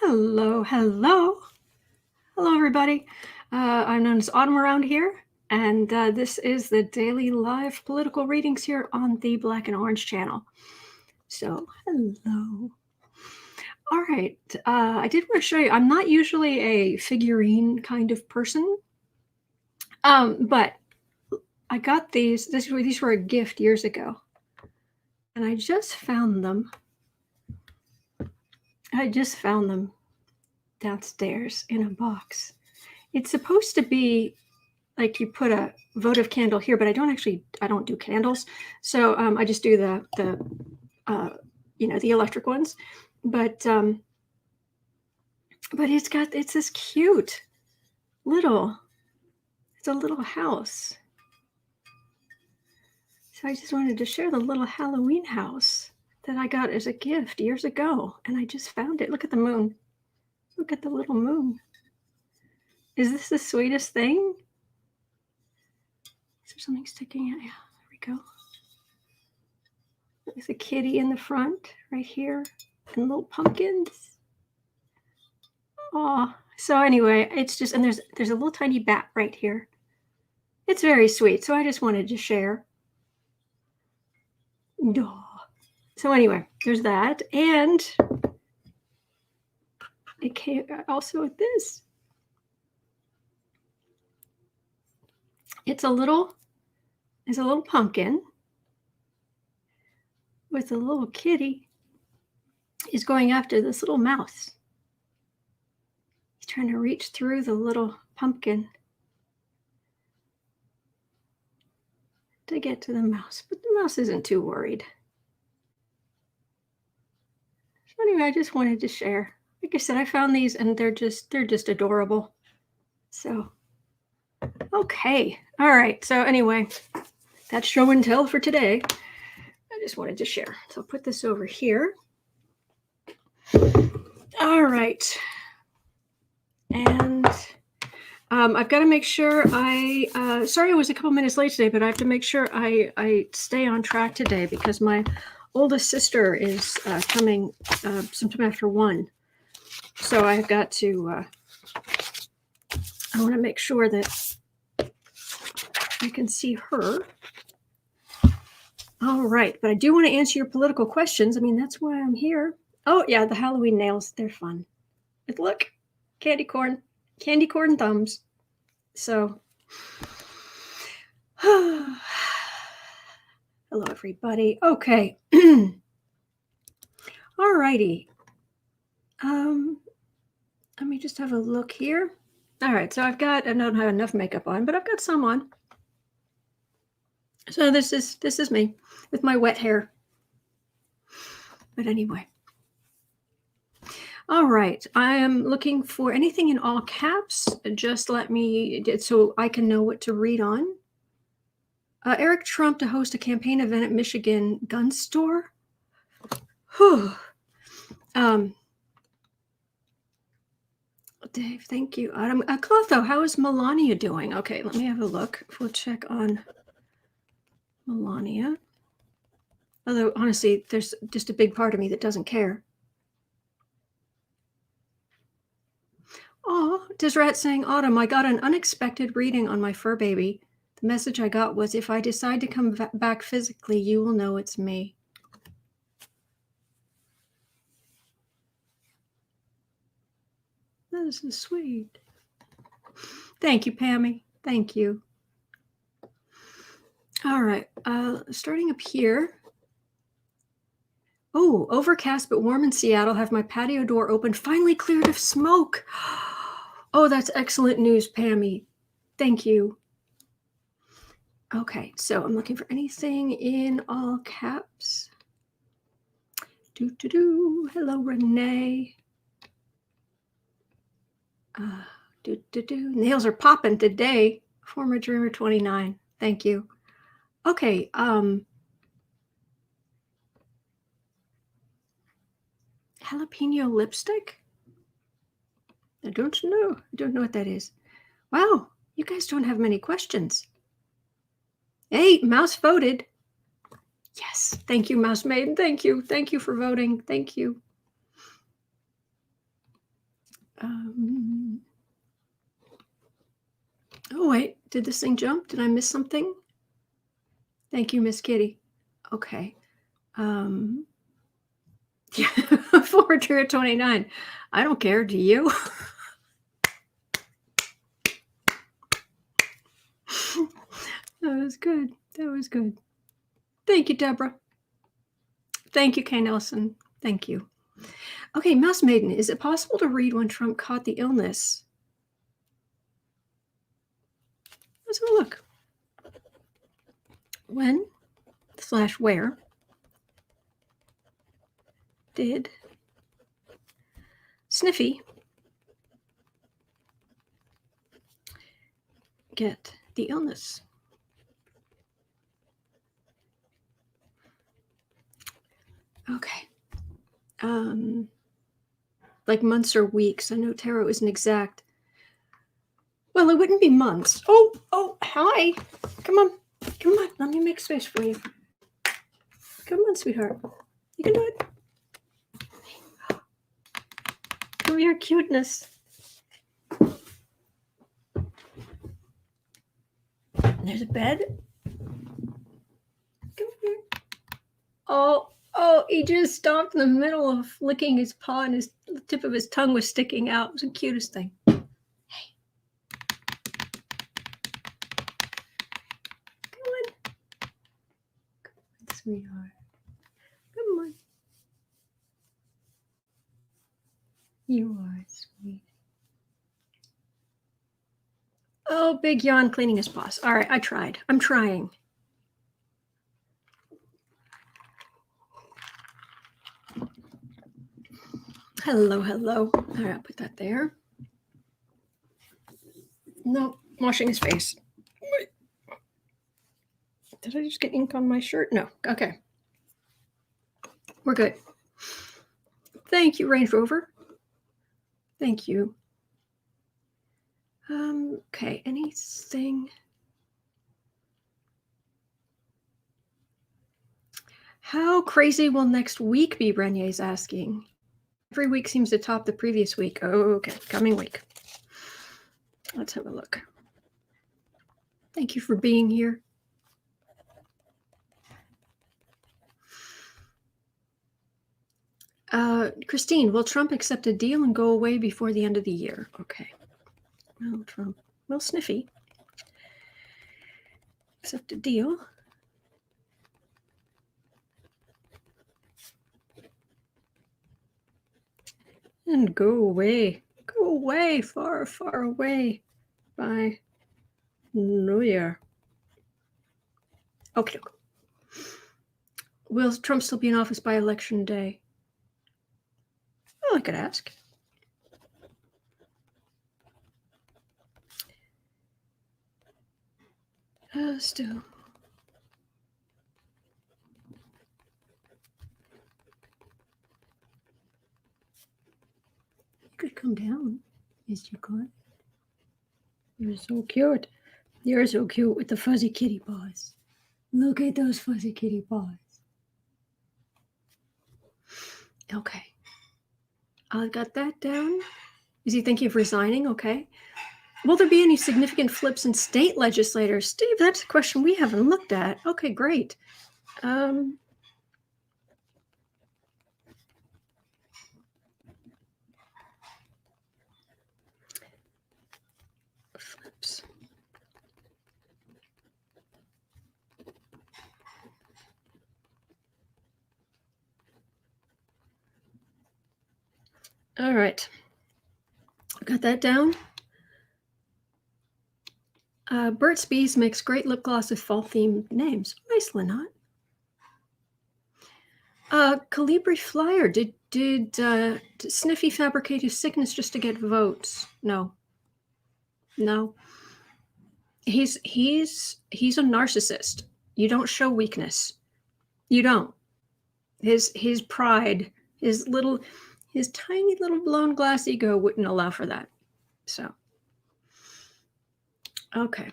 Hello, hello. Hello, everybody. I'm known as Autumn around here, and this is the daily live political readings here on the Black and Orange channel. So, hello. All right. I did want to show you, I'm not usually a figurine kind of person, but I got these. These were a gift years ago, and I just found them. Downstairs in a box. It's supposed to be like you put a votive candle here, but I don't do candles. So I just do the electric ones. But it's this cute it's a little house. So I just wanted to share the little Halloween house that I got as a gift years ago. And I just found it. Look at the moon. Look at the little moon. Is this the sweetest thing? Is there something sticking out? Yeah, there we go. There's a kitty in the front right here and little pumpkins. Oh, so anyway, it's just, and there's a little tiny bat right here. It's very sweet. So I just wanted to share. Oh. So anyway, there's that. And it came also with this. It's a little pumpkin with a little kitty. He's going after this little mouse. He's trying to reach through the little pumpkin to get to the mouse, but the mouse isn't too worried. So anyway, I just wanted to share. Like I said, I found these and they're just adorable. So, okay. All right. So anyway, that's show and tell for today. I just wanted to share. So I'll put this over here. All right. And I've got to make sure sorry I was a couple minutes late today, but I have to make sure I stay on track today because my oldest sister is coming sometime after 1. So I've got to, I want to make sure that I can see her. All right, but I do want to answer your political questions. I mean, that's why I'm here. Oh, yeah, the Halloween nails, they're fun. But look, candy corn thumbs. So, hello, everybody. Okay. All righty. Let me just have a look here. All right, so I don't have enough makeup on, but I've got some on. So this is me with my wet hair. But anyway. All right, I am looking for anything in all caps. Just let me, so I can know what to read on. Eric Trump to host a campaign event at Michigan gun store. Whew. Dave, thank you. Clotho, how is Melania doing? Okay, let me have a look. We'll check on Melania. Although, honestly, there's just a big part of me that doesn't care. Oh, Desrat saying, Autumn, I got an unexpected reading on my fur baby. The message I got was, if I decide to come back physically, you will know it's me. This is sweet. Thank you, Pammy. Thank you. All right, starting up here. Oh, overcast but warm in Seattle. Have my patio door open. Finally cleared of smoke. Oh, that's excellent news, Pammy. Thank you. Okay, so I'm looking for anything in all caps. Hello, Renee. Nails are popping today. Former Dreamer 29. Thank you. Okay. Jalapeno lipstick? I don't know. I don't know what that is. Wow, you guys don't have many questions. Hey, Mouse voted. Yes, thank you, Mouse Maiden. Thank you. Thank you for voting. Thank you. Oh, wait. Did this thing jump? Did I miss something? Thank you, Miss Kitty. Okay. Yeah, 429. I don't care. Do you? That was good. That was good. Thank you, Deborah. Thank you, Kay Nelson. Thank you. Okay, Mouse Maiden, is it possible to read when Trump caught the illness? Let's have a look. When/where did Sniffy get the illness? Okay. Like months or weeks. I know tarot isn't exact. Well, it wouldn't be months. Oh, hi. Come on. Let me make space for you. Come on, sweetheart. You can do it. Come here, cuteness. There's a bed. Come here. Oh, he just stopped in the middle of licking his paw and the tip of his tongue was sticking out. It was the cutest thing. Hey. Come on. Come on, sweetheart. Come on. You are sweet. Oh, big yawn cleaning his paws. All right, I tried. I'm trying. Hello. All right, I'll put that there. No, washing his face. Wait. Did I just get ink on my shirt? No. Okay. We're good. Thank you, Range Rover. Thank you. Okay, anything? How crazy will next week be, Renier's asking. Every week seems to top the previous week. Oh, okay, coming week. Let's have a look. Thank you for being here. Christine, will Trump accept a deal and go away before the end of the year? Okay. Well, Trump. Well, Sniffy. Accept a deal. And go away. Go away, far, far away by New Year. Okay. Will Trump still be in office by election day? Well, I could ask. Still. You could come down. Yes, you could. You're so cute. You're so cute with the fuzzy kitty paws. Look at those fuzzy kitty paws. Okay. I got that down. Is he thinking of resigning? Okay. Will there be any significant flips in state legislators? Steve, that's a question we haven't looked at. Okay, great. Flips. All right. Got that down. Burt's Bees makes great lip gloss with fall-themed names. Nice, Lynott. Calibri Flyer. Did Sniffy fabricate his sickness just to get votes? No. He's a narcissist. You don't show weakness. You don't. His pride, his tiny little blown glass ego wouldn't allow for that. So, okay.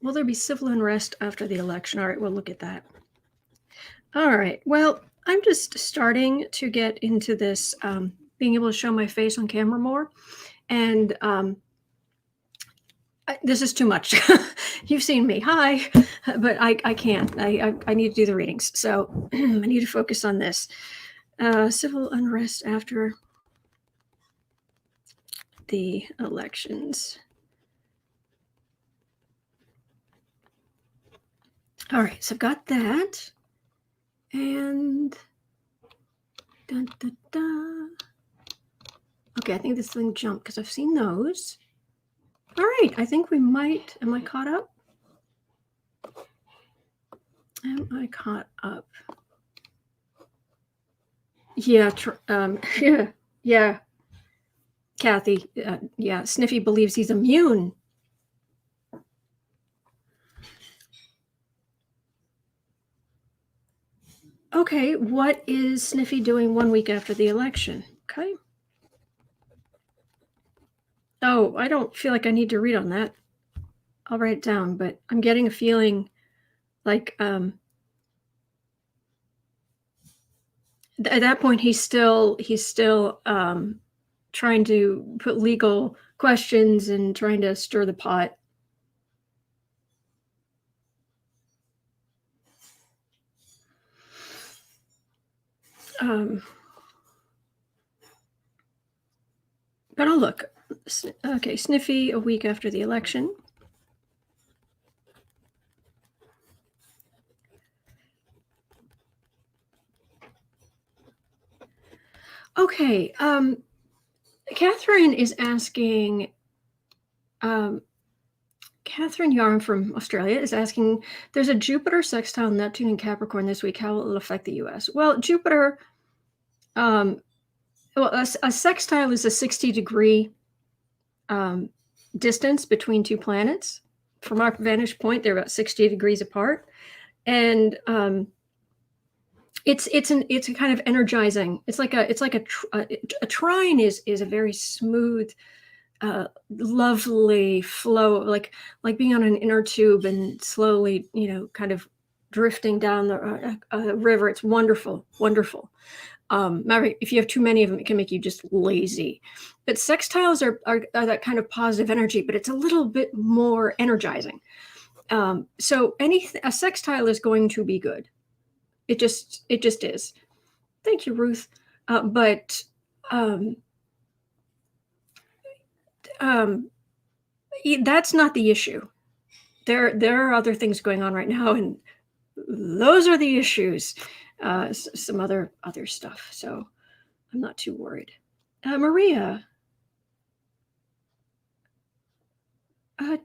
Will there be civil unrest after the election? All right, we'll look at that. All right. Well, I'm just starting to get into this being able to show my face on camera more. And this is too much. You've seen me. Hi. But I can't. I need to do the readings. So I need to focus on this. Civil unrest after the elections. All right, so I've got that. And dun, dun, dun. Okay, I think this thing jumped because I've seen those. All right, I think we might. Am I caught up? Am I caught up? Yeah, yeah. Kathy, yeah, Sniffy believes he's immune. Okay, what is Sniffy doing 1 week after the election? Okay. Oh, I don't feel like I need to read on that. I'll write it down, but I'm getting a feeling like at that point he's still trying to put legal questions and trying to stir the pot. But I'll look. Okay, Sniffy a week after the election. Okay, Catherine is asking, Catherine Yarn from Australia is asking, there's a Jupiter sextile Neptune in Capricorn this week. How will it affect the U.S.? Well, Jupiter, well, a sextile is a 60-degree distance between two planets. From our vantage point, they're about 60 degrees apart. And it's a kind of energizing. It's like a trine is a very smooth, lovely flow, like being on an inner tube and slowly, kind of drifting down the river. It's wonderful, wonderful. If you have too many of them, it can make you just lazy. But sextiles are that kind of positive energy, but it's a little bit more energizing. So a sextile is going to be good. It just is. Thank you, Ruth. But that's not the issue. There are other things going on right now, and those are the issues. Some other stuff. So I'm not too worried. Maria,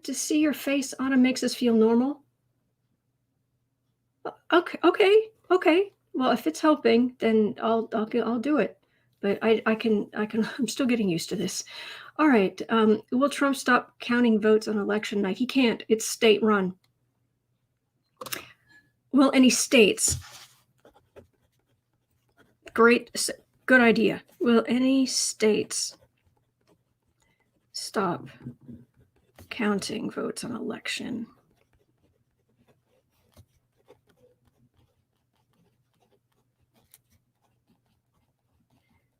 to see your face, Anna, makes us feel normal. Okay. Well, if it's helping, then I'll do it. But I can. I'm still getting used to this. All right. Will Trump stop counting votes on election night? He can't. It's state run. Will any states? Good idea. Will any states stop counting votes on election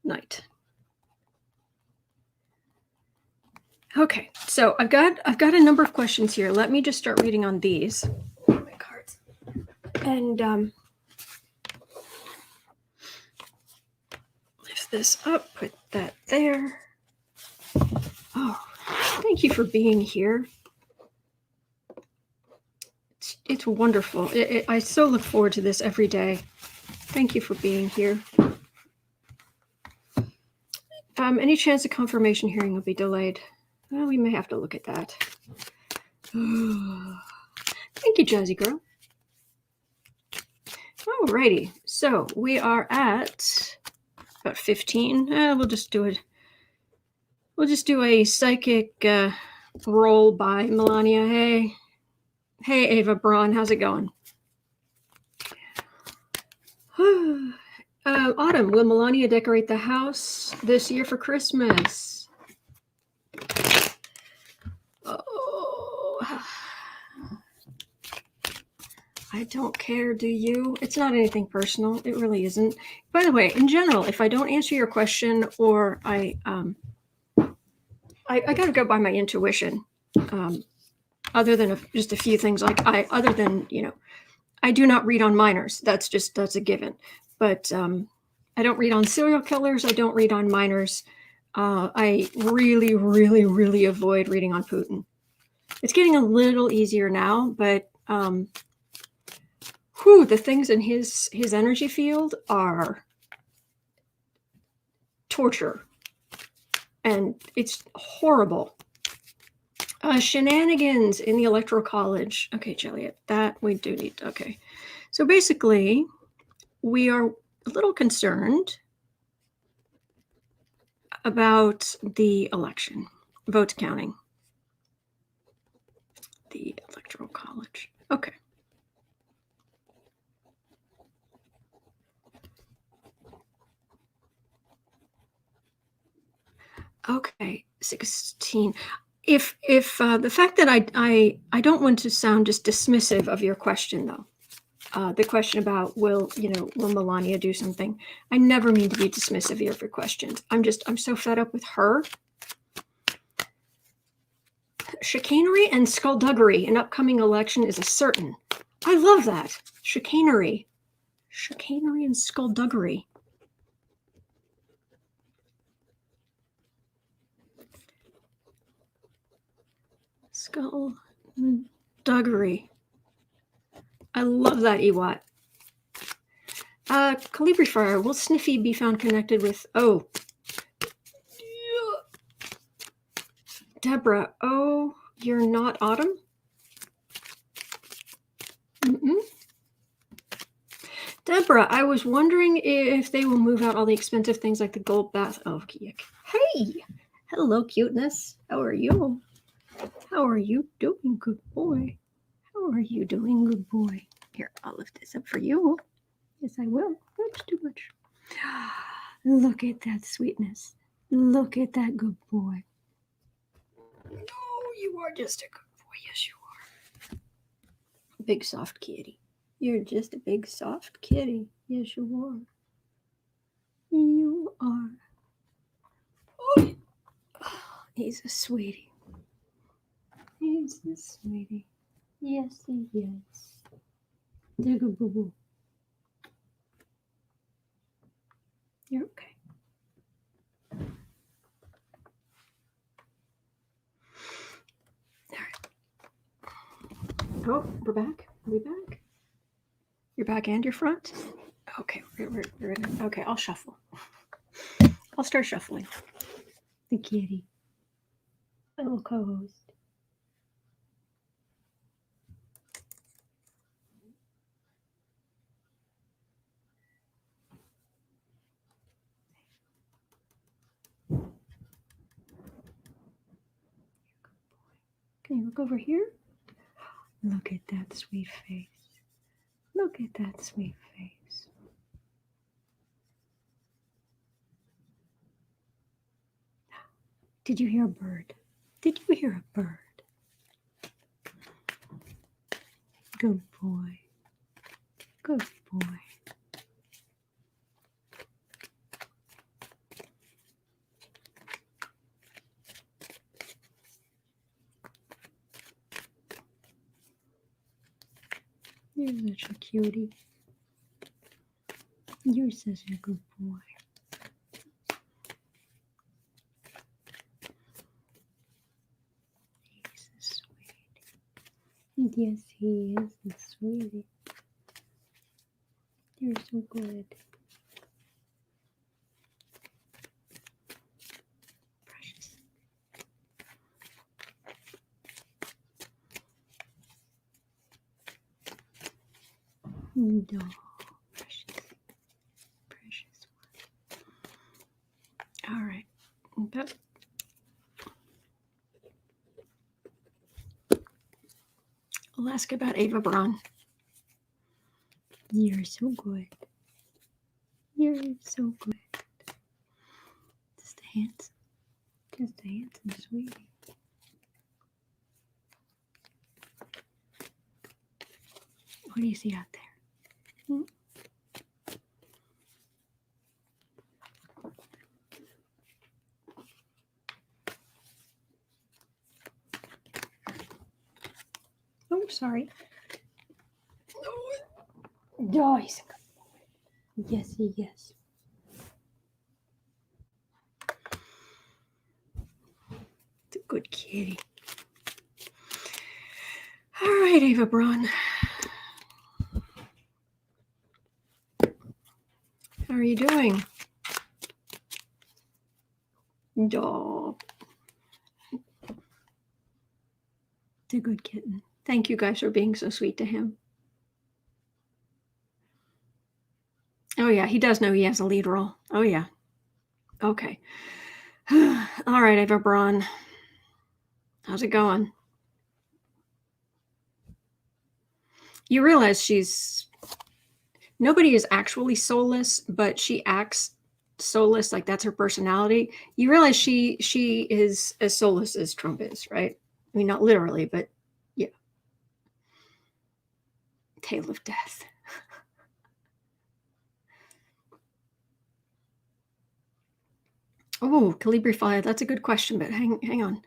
night? Okay, so I've got a number of questions here. Let me just start reading on these. My cards. And lift this up, put that there. Oh, thank you for being here. It's wonderful. I so look forward to this every day. Thank you for being here. Any chance a confirmation hearing will be delayed? Well, we may have to look at that. Thank you, Jazzy Girl. Alrighty, so we are at about 15. We'll just do it. We'll just do a psychic roll by Melania. Hey, Ava Braun, how's it going? Autumn, will Melania decorate the house this year for Christmas? Oh, I don't care, do you? It's not anything personal. It really isn't. By the way, in general, if I don't answer your question or I got to go by my intuition. Other than just a few things, other than, I do not read on minors. That's a given. But I don't read on serial killers. I don't read on minors. I really, really, really avoid reading on Putin. It's getting a little easier now, but the things in his energy field are torture, and it's horrible. Shenanigans in the Electoral College. Okay, Juliet, that we do need. Okay, so basically, we are a little concerned about the election, vote counting, the Electoral College. Okay. Okay, 16. If the fact that I don't want to sound just dismissive of your question, though, the question about will Melania do something? I never mean to be dismissive of your questions. I'm so fed up with her. Chicanery and skullduggery in upcoming election is a certain. I love that. Chicanery and skullduggery. Skullduggery. I love that, Ewat. Calibri Fire. Will Sniffy be found connected with... Oh. Deborah. Oh, you're not Autumn? Mm-mm. Deborah, I was wondering if they will move out all the expensive things like the gold bath. Oh, yuck. Hey! Hello, cuteness. How are you? How are you doing, good boy? How are you doing, good boy? Here, I'll lift this up for you. Yes, I will. Oops, too much. Look at that sweetness. Look at that good boy. Oh, you are just a good boy. Yes, you are. Big soft kitty. You're just a big soft kitty. Yes, you are. You are. Oh, he's a sweetie. He's a sweetie. Yes, he is. Dig a boo boo. You're okay. All right. Oh, we're back. Are we back? You're back and your front? Okay, we're ready. Okay, I'll shuffle. I'll start shuffling. The kitty. Little co-host. Can you look over here? Look at that sweet face. Look at that sweet face. Did you hear a bird? Did you hear a bird? Good boy. Good boy. You're such a cutie. You're such a good boy. He's a sweetie. Yes, he is a sweetie. You're so good. Precious. No, precious. Precious one. All right. But I'll ask about Ava Braun. You're so good. You're so good. Just a handsome sweetie. What do you see out there? Oh, sorry. Oh, he's a good boy. Yes, he is. It's a good kitty. All right, Ava Braun. How are you doing? Oh, it's a good kitten. Thank you guys for being so sweet to him. Oh, yeah, he does know he has a lead role. Oh, yeah. Okay. All right, Ava Braun. How's it going? You realize nobody is actually soulless, but she acts soulless, like that's her personality. You realize she is as soulless as Trump is, right? I mean, not literally, but yeah. Tale of death. Oh, Calibri 5, that's a good question, but hang on.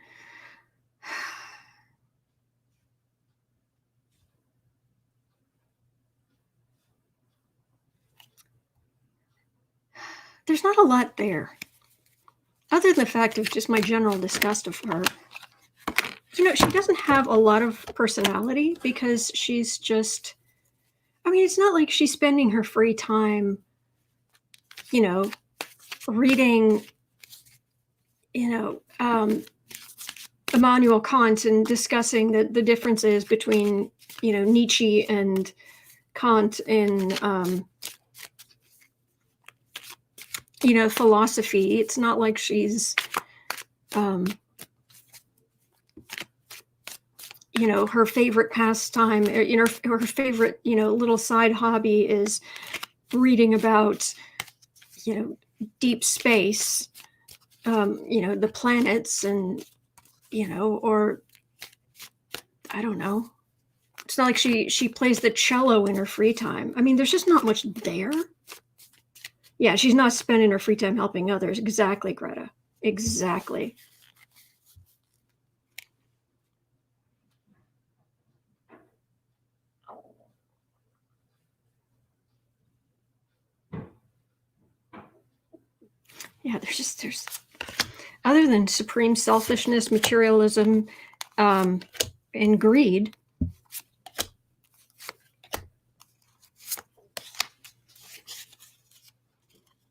There's not a lot there, other than the fact of just my general disgust of her. You know, she doesn't have a lot of personality because she's just, I mean, it's not like she's spending her free time, you know, reading, you know, Immanuel Kant and discussing the differences between, you know, Nietzsche and Kant in, you know, philosophy. It's not like she's, you know, her favorite pastime, or, you know, her favorite, you know, little side hobby is reading about, you know, deep space, you know, the planets and, you know, or I don't know. It's not like she plays the cello in her free time. I mean, there's just not much there. Yeah, she's not spending her free time helping others. Exactly, Greta. Exactly. Yeah, there's other than supreme selfishness, materialism, and greed.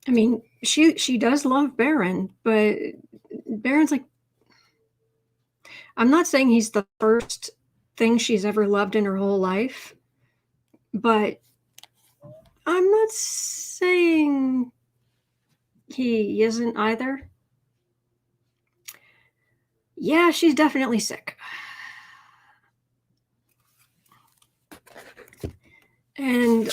I mean, she does love Baron, but Baron's like, I'm not saying he's the first thing she's ever loved in her whole life, but I'm not saying he isn't either. Yeah, she's definitely sick. And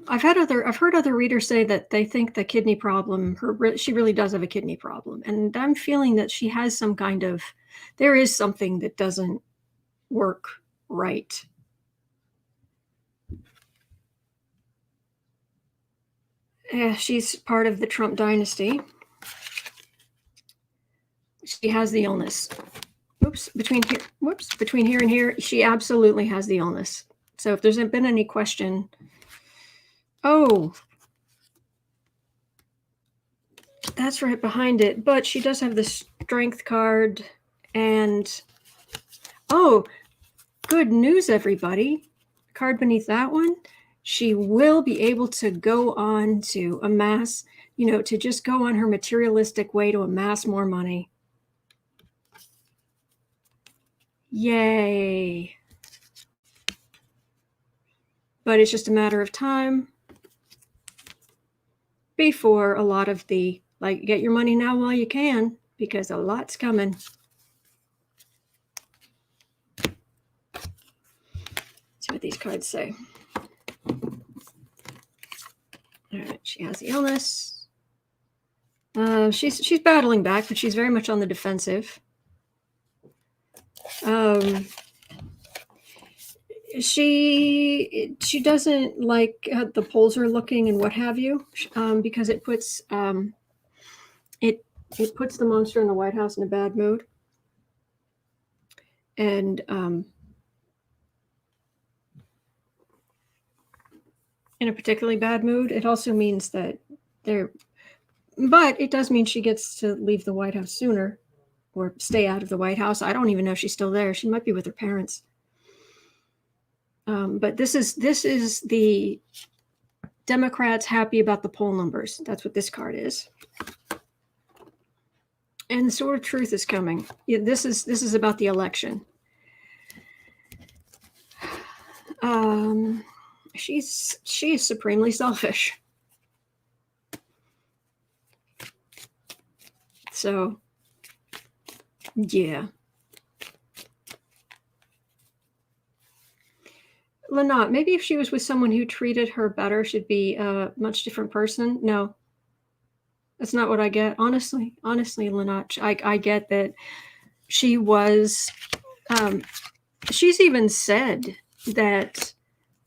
I've heard other readers say that they think the kidney problem, she really does have a kidney problem. And I'm feeling that she has some kind of, there is something that doesn't work right. Yeah, she's part of the Trump dynasty. She has the illness. Between here and here, she absolutely has the illness. So if there's been any question, oh, that's right behind it. But she does have the strength card, and oh, good news, everybody. Card beneath that one, she will be able to go on to amass, you know, to just go on her materialistic way to amass more money. Yay. But it's just a matter of time before a lot of the, like, get your money now while you can, because a lot's coming. See what these cards say. All right, she has the illness. She's battling back, but she's very much on the defensive. She doesn't like how the polls are looking and what have you, because it puts it puts the monster in the White House in a bad mood, and in a particularly bad mood. It also means that but it does mean she gets to leave the White House sooner, or stay out of the White House. I don't even know if she's still there. She might be with her parents. But this is the Democrats happy about the poll numbers. That's what this card is. And the sword of truth is coming. Yeah, this is about the election. She is supremely selfish. So, yeah. Lynette, maybe if she was with someone who treated her better, she'd be a much different person. No, that's not what I get. Honestly, Lynette, I get that she was, she's even said that,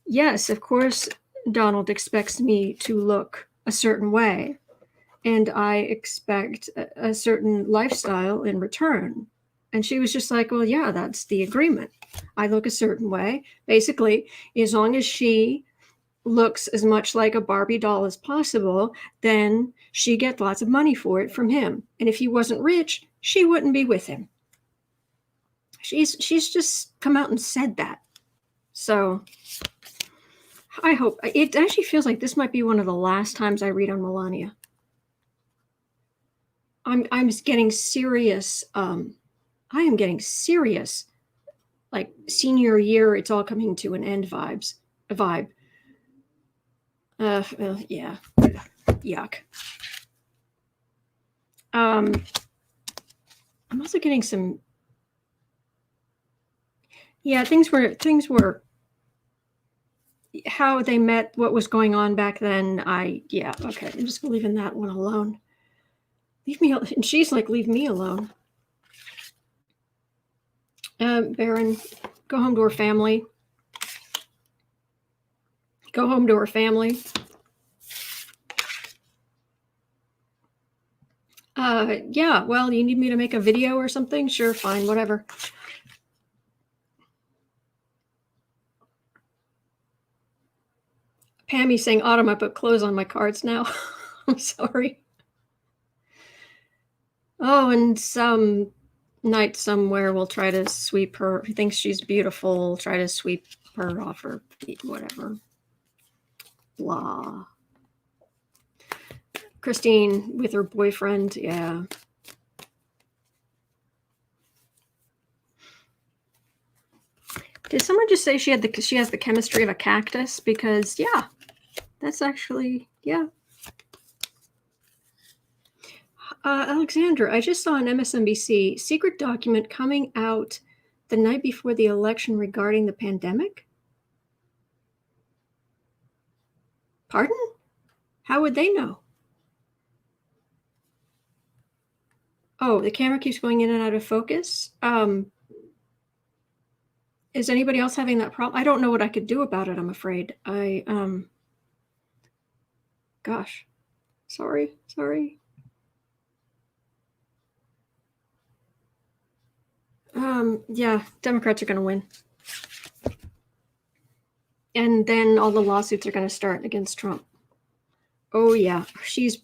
yes, of course, Donald expects me to look a certain way, and I expect a certain lifestyle in return. And she was just like, well, yeah, that's the agreement. I look a certain way. Basically, as long as she looks as much like a Barbie doll as possible, then she gets lots of money for it from him. And if he wasn't rich, she wouldn't be with him. She's just come out and said that. So I hope, it actually feels like this might be one of the last times I read on Melania. I'm getting serious. I am getting serious, like senior year, it's all coming to an end vibe. Yeah, yuck. I'm also getting some. Yeah, things were how they met, what was going on back then. Yeah, okay. I'm just leaving that one alone. Leave me. And she's like, leave me alone. Baron, go home to her family. Go home to her family. Yeah, well, you need me to make a video or something? Sure, fine, whatever. Pammy saying, Autumn, I put clothes on my cards now. I'm sorry. Oh, and some night somewhere will try to sweep her, who thinks she's beautiful, try to sweep her off her feet, whatever. Blah. Christine with her boyfriend, yeah. Did someone just say she has the chemistry of a cactus? Because yeah, that's actually, yeah. Alexandra, I just saw on MSNBC secret document coming out the night before the election regarding the pandemic. Pardon? How would they know? Oh, the camera keeps going in and out of focus. Is anybody else having that problem? I don't know what I could do about it, I'm afraid. Gosh, sorry. Yeah, Democrats are going to win. And then all the lawsuits are going to start against Trump. Oh yeah, she's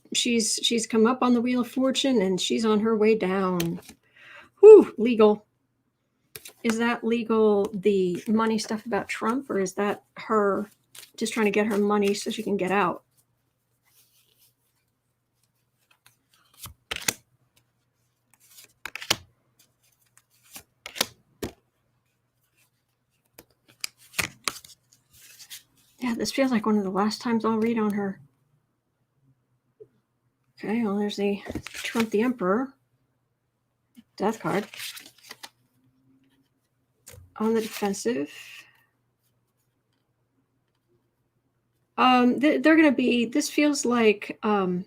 come up on the Wheel of Fortune and she's on her way down. Whew, legal. Is that legal, the money stuff about Trump, or is that her just trying to get her money so she can get out? Yeah, this feels like one of the last times I'll read on her. Okay, well, there's the Trump the Emperor. Death card. On the defensive. They're going to be, this feels like a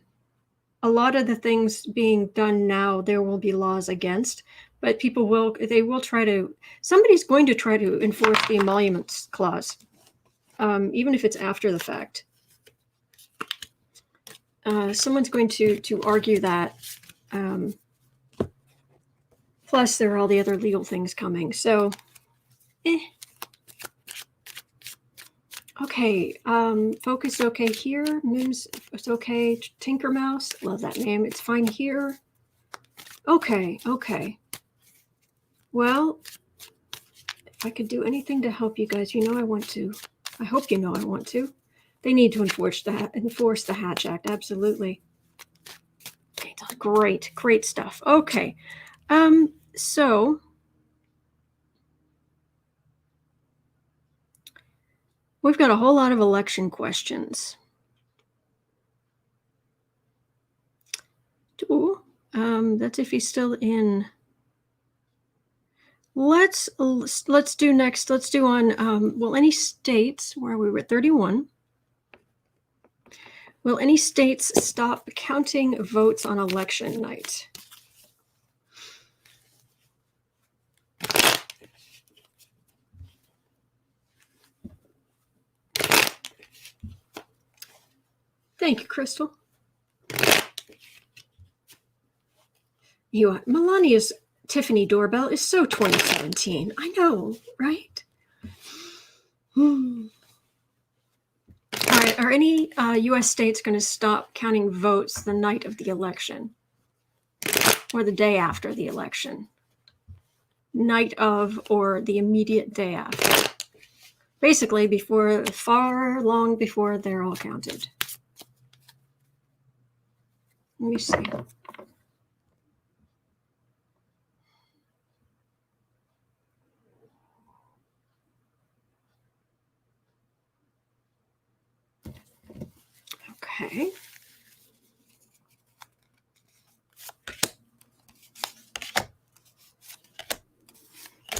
lot of the things being done now, there will be laws against, But they will try to, somebody's going to try to enforce the emoluments clause, even if it's after the fact. Someone's going to argue that. Plus, there are all the other legal things coming. So, Okay, Focus okay here. Mims, it's okay. Tinker Mouse, love that name. It's fine here. Okay. Well, if I could do anything to help you guys, I want to. I hope you know I want to. They need to enforce the Hatch Act, absolutely. Great stuff. Okay, so we've got a whole lot of election questions. Ooh, that's if he's still in. Let's do next. Let's do on, will any states, where we were at 31, will any states stop counting votes on election night? Thank you, Crystal. Melania's Tiffany doorbell is so 2017. I know, right? All right, are any U.S. states going to stop counting votes the night of the election or the day after the election? Night of or the immediate day after? Basically, long before they're all counted. Let me see. Okay.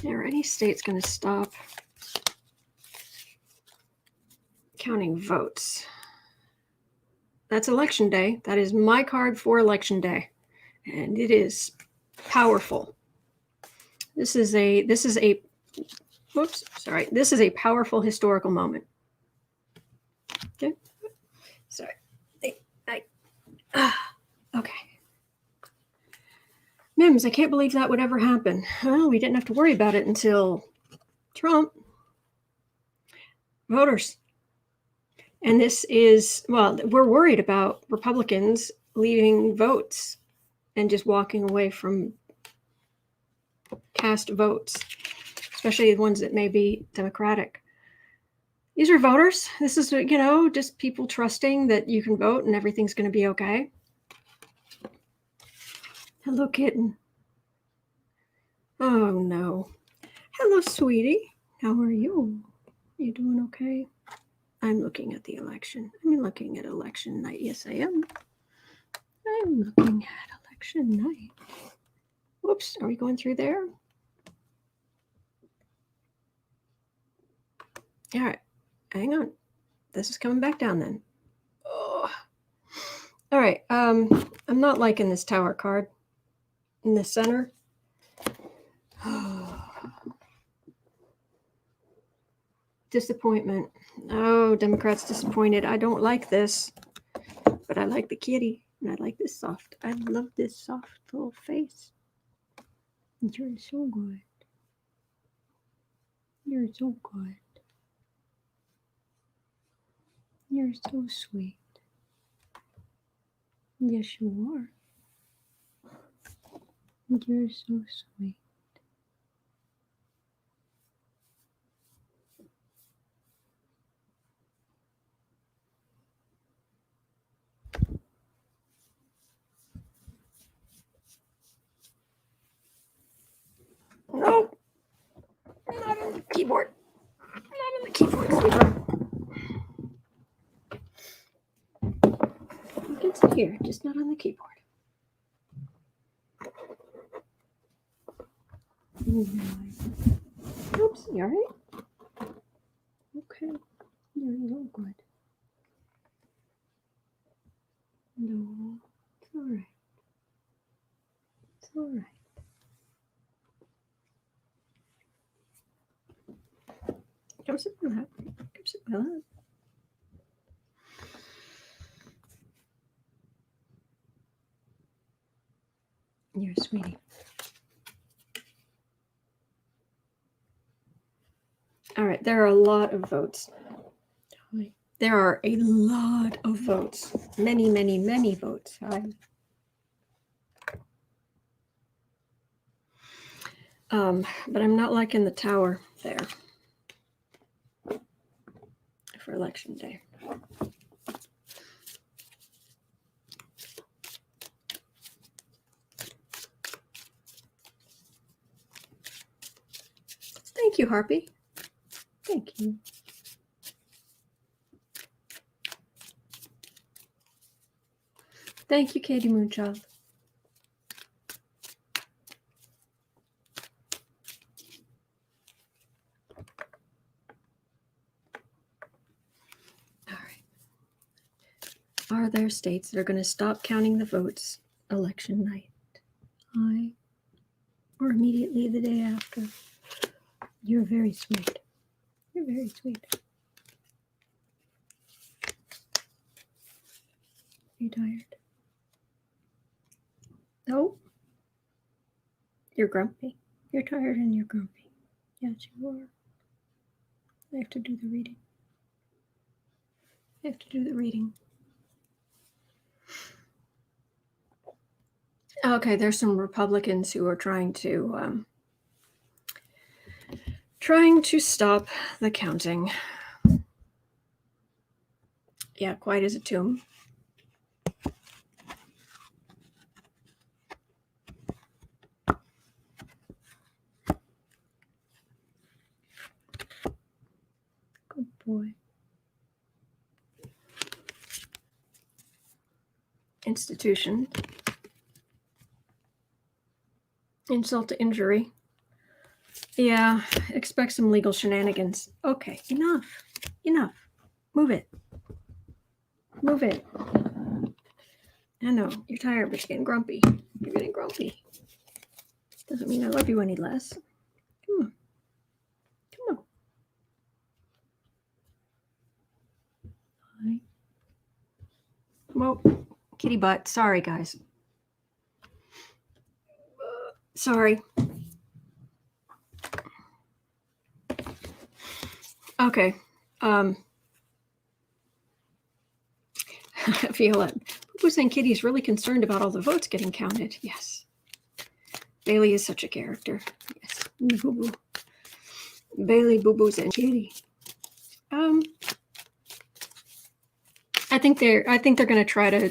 Are any states going to stop counting votes? That's election day. That is my card for election day, and it is powerful. This is a powerful historical moment. Okay. Sorry. Okay. Mims, I can't believe that would ever happen. Well, we didn't have to worry about it until Trump. Voters. And this is, well, we're worried about Republicans leaving votes and just walking away from cast votes, especially the ones that may be Democratic. These are voters. This is, just people trusting that you can vote and everything's going to be okay. Hello, kitten. Oh, no. Hello, sweetie. How are you? You doing okay? I'm looking at the election. I'm looking at election night. Yes, I am. I'm looking at election night. Whoops, are we going through there? All right, hang on. This is coming back down then. Oh. All right, I'm not liking this tower card in the center. Disappointment. Oh, Democrats disappointed. I don't like this, but I like the kitty, and I like this soft. I love this soft little face. You're so good. You're so good. You're so sweet. Yes, you are. You're so sweet. No, not on the keyboard. Not on the keyboard, sweetheart. You can sit here, just not on the keyboard. Oops, you all right? Okay, you're real good. No, it's all right. It's all right. Come sit with that. Come sit with that. You're a sweetie. All right, there are a lot of votes. There are a lot of votes. Many, many, many votes. But I'm not liking the tower there for election day. Thank you, Harpy. Thank you. Thank you, Katie Moonchild. All right. Are there states that are going to stop counting the votes election night? Or immediately the day after? You're very sweet. You're very sweet. Are you tired? No. You're grumpy. You're tired and you're grumpy. Yes, you are. I have to do the reading. I have to do the reading. Okay, there's some Republicans who are trying to stop the counting. Yeah, quiet as a tomb. Good boy. Institution. Insult to injury. Yeah, expect some legal shenanigans. Okay, enough. Enough. Move it. Move it. I know, you're tired, but you're getting grumpy. You're getting grumpy. Doesn't mean I love you any less. Come on. Come on. Hi. Well, kitty butt. Sorry, guys. Sorry. Okay. Violet. Who's saying Kitty's really concerned about all the votes getting counted? Yes. Bailey is such a character. Yes. Boo-boo. Bailey, boo-boos, and Kitty. I think they're going to try to.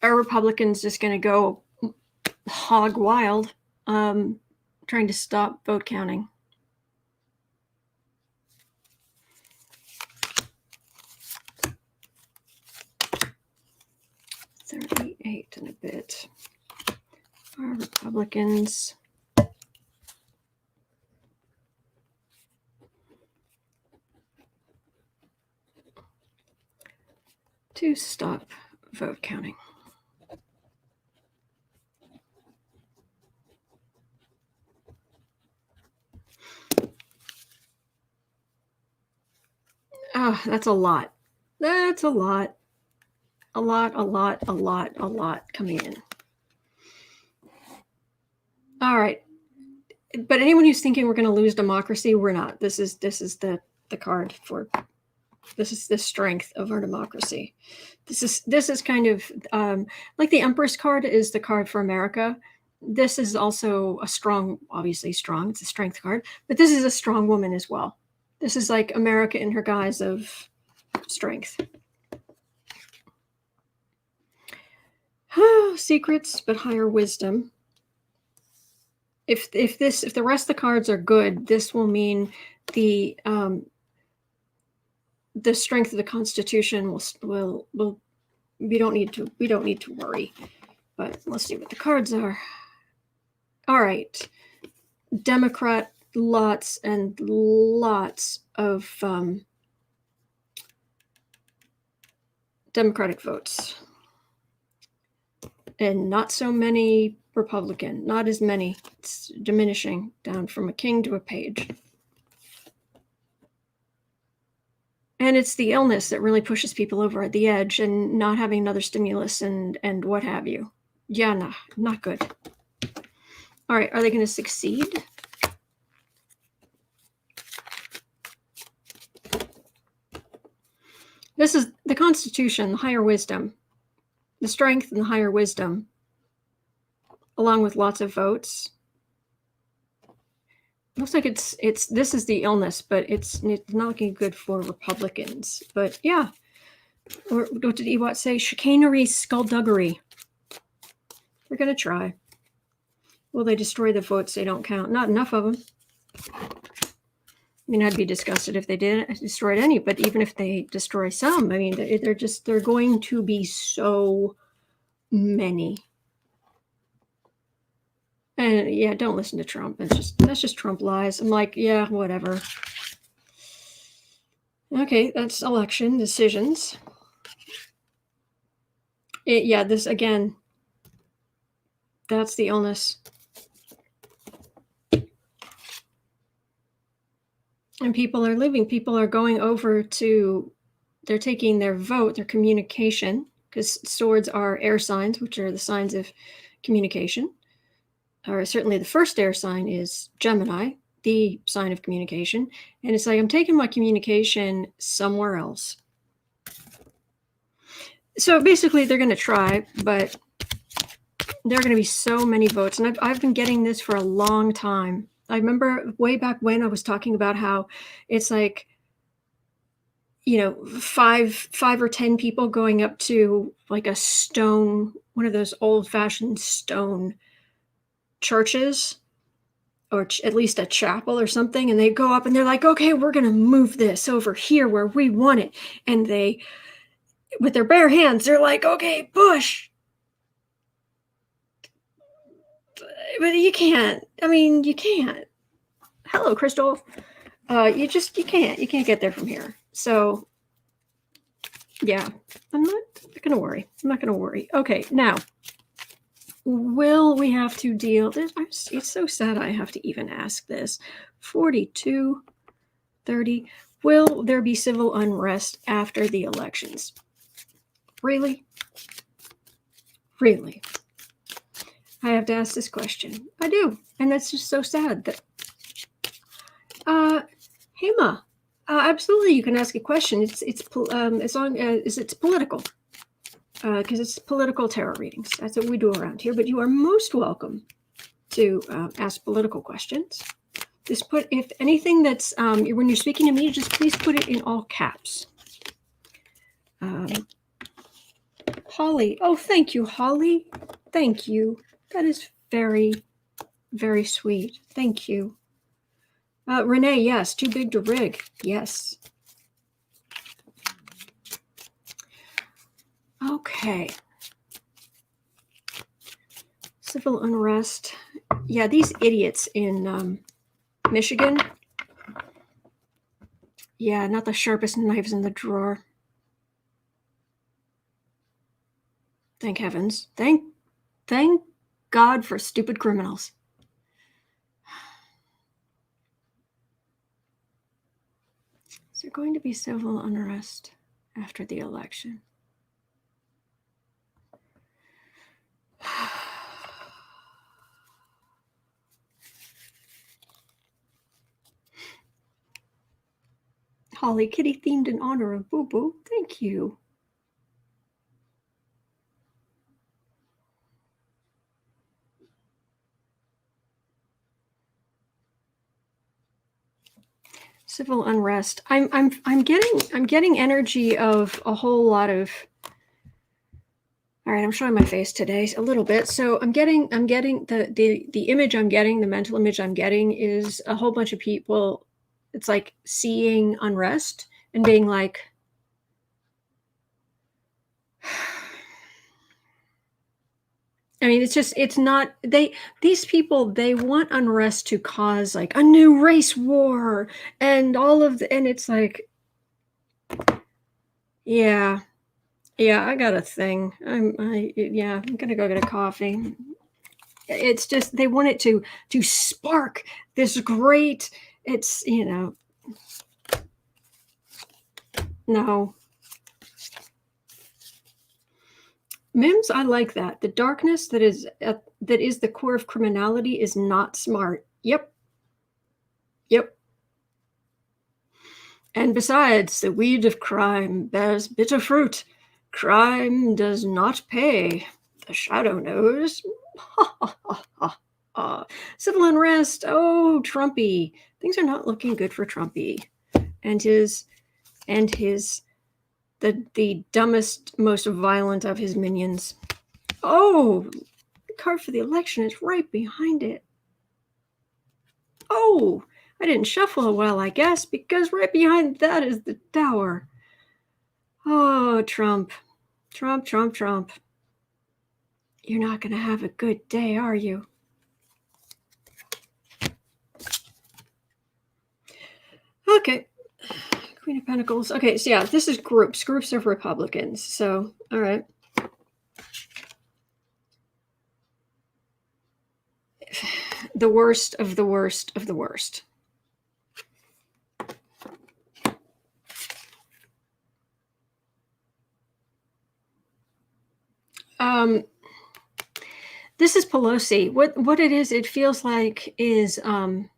Are Republicans just going to go hog wild, trying to stop vote counting? $38 and a bit. Are Republicans to stop vote counting? Oh, that's a lot. That's a lot. A lot coming in. All right. But anyone who's thinking we're going to lose democracy, we're not. This is the card for, this is the strength of our democracy. This is kind of like the Empress card is the card for America. This is also a strong, obviously strong. It's a strength card, but this is a strong woman as well. This is like America in her guise of strength. Secrets, but higher wisdom. If the rest of the cards are good, this will mean the strength of the Constitution will we don't need to worry. But let's see what the cards are. All right, Democrat, lots and lots of Democratic votes, and not so many Republican, not as many. It's diminishing down from a king to a page. And it's the illness that really pushes people over at the edge, and not having another stimulus and what have you. Yeah, no, not good. All right, are they going to succeed? This is the Constitution, the higher wisdom, the strength and the higher wisdom, along with lots of votes. Looks like it's this is the illness, but it's not looking good for Republicans. But yeah, or what did Ewart say? Chicanery, skullduggery. They're going to try. Will they destroy the votes they don't count? Not enough of them. I mean, I'd be disgusted if they didn't destroy any, but even if they destroy some, I mean, they're going to be so many. And yeah, don't listen to Trump. That's just Trump lies. I'm like, yeah, whatever. Okay, that's election decisions. Yeah, this again, that's the illness. And people are leaving. People are going over to, they're taking their vote, their communication, because swords are air signs, which are the signs of communication. Or certainly the first air sign is Gemini, the sign of communication. And it's like, I'm taking my communication somewhere else. So basically they're going to try, but there are going to be so many votes. And I've been getting this for a long time. I remember way back when I was talking about how it's like, you know, five or 10 people going up to like a stone, one of those old fashioned stone churches, or at least a chapel or something. And they go up and they're like, okay, we're going to move this over here where we want it. And they, with their bare hands, they're like, okay, push. But you can't. I mean, you can't. Hello, Crystal. You can't get there from here. So yeah, I'm not gonna worry. I'm not gonna worry. Okay, now, will we have to deal this? It's so sad I have to even ask this. 42, 30. Will there be civil unrest after the elections? Really? Really? I have to ask this question. I do. And that's just so sad that Hema, absolutely, you can ask a question. It's as long as it's political, because it's political tarot readings. That's what we do around here. But you are most welcome to ask political questions. Just put, if anything that's when you're speaking to me, just please put it in all caps. Holly, oh, thank you, Holly. Thank you. That is very, very sweet. Thank you. Renee, yes. Too big to rig. Yes. Okay. Civil unrest. Yeah, these idiots in Michigan. Yeah, not the sharpest knives in the drawer. Thank heavens. Thank God for stupid criminals. Is there going to be civil unrest after the election? Holly, kitty themed in honor of Boo Boo. Thank you. Civil unrest. I'm getting energy of a whole lot of. All right, I'm showing my face today a little bit. So I'm getting the image I'm getting, the mental image I'm getting is a whole bunch of people. It's like seeing unrest and being like, I mean, it's not, these people, they want unrest to cause like a new race war and all of the, and it's like, yeah, I got a thing. I'm gonna go get a coffee. It's just, they want it to spark this great, it's, you know, No. Mims, I like that. The darkness that is the core of criminality is not smart. Yep. Yep. And besides, the weed of crime bears bitter fruit. Crime does not pay. The shadow knows. Civil unrest. Oh, Trumpy. Things are not looking good for Trumpy. And the dumbest, most violent of his minions. Oh, the card for the election is right behind it. Oh, I didn't shuffle well, I guess, because right behind that is the Tower. Oh, Trump. Trump. You're not going to have a good day, are you? Okay. Queen of Pentacles. Okay, so yeah, this is groups of Republicans. So, all right. The worst of the worst of the worst. This is Pelosi. What it is, it feels like is I'm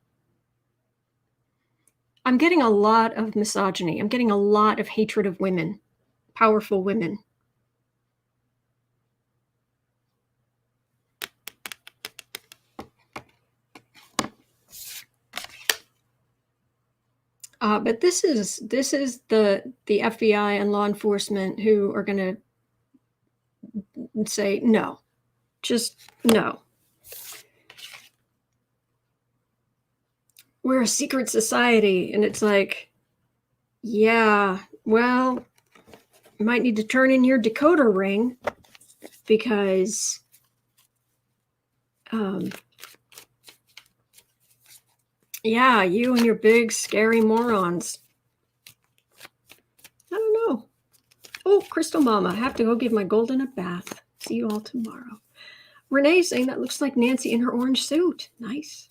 getting a lot of misogyny. I'm getting a lot of hatred of women, powerful women. But this is the FBI and law enforcement who are going to say no, just no. We're a secret society, and it's like, yeah, well, you might need to turn in your decoder ring because yeah, you and your big scary morons. I don't know. Oh, Crystal Mama, I have to go give my golden a bath. See you all tomorrow. Renee saying that looks like Nancy in her orange suit. Nice.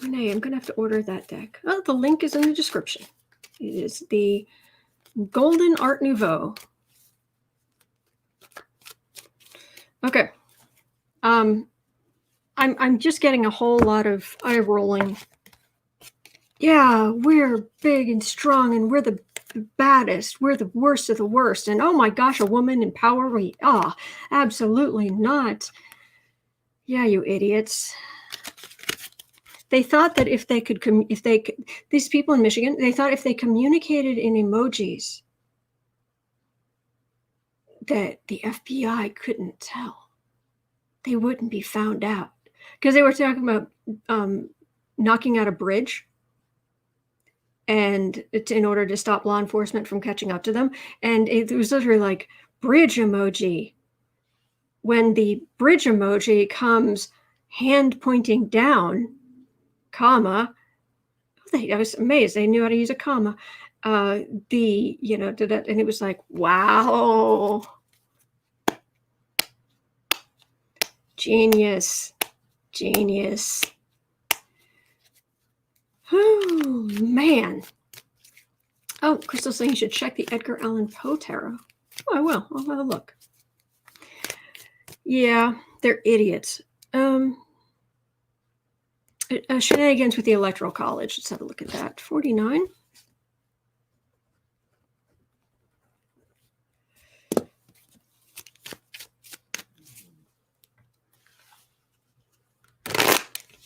Renee, I'm going to have to order that deck. Oh, the link is in the description. It is the Golden Art Nouveau. Okay. I'm just getting a whole lot of eye rolling. Yeah, we're big and strong, and we're the baddest. We're the worst of the worst. And oh my gosh, a woman in power? Absolutely not. Yeah, you idiots. They thought that if they could, these people in Michigan, they thought if they communicated in emojis, that the FBI couldn't tell. They wouldn't be found out. Because they were talking about knocking out a bridge, and it's in order to stop law enforcement from catching up to them. And it was literally like bridge emoji. When the bridge emoji comes hand pointing down, comma, I was amazed. They knew how to use a comma. And it was like, wow. Genius. Oh, man. Oh, Crystal's saying you should check the Edgar Allan Poe tarot. Oh, I will. I'll have a look. Yeah, they're idiots. Shenanigans with the Electoral College. Let's have a look at that. 49.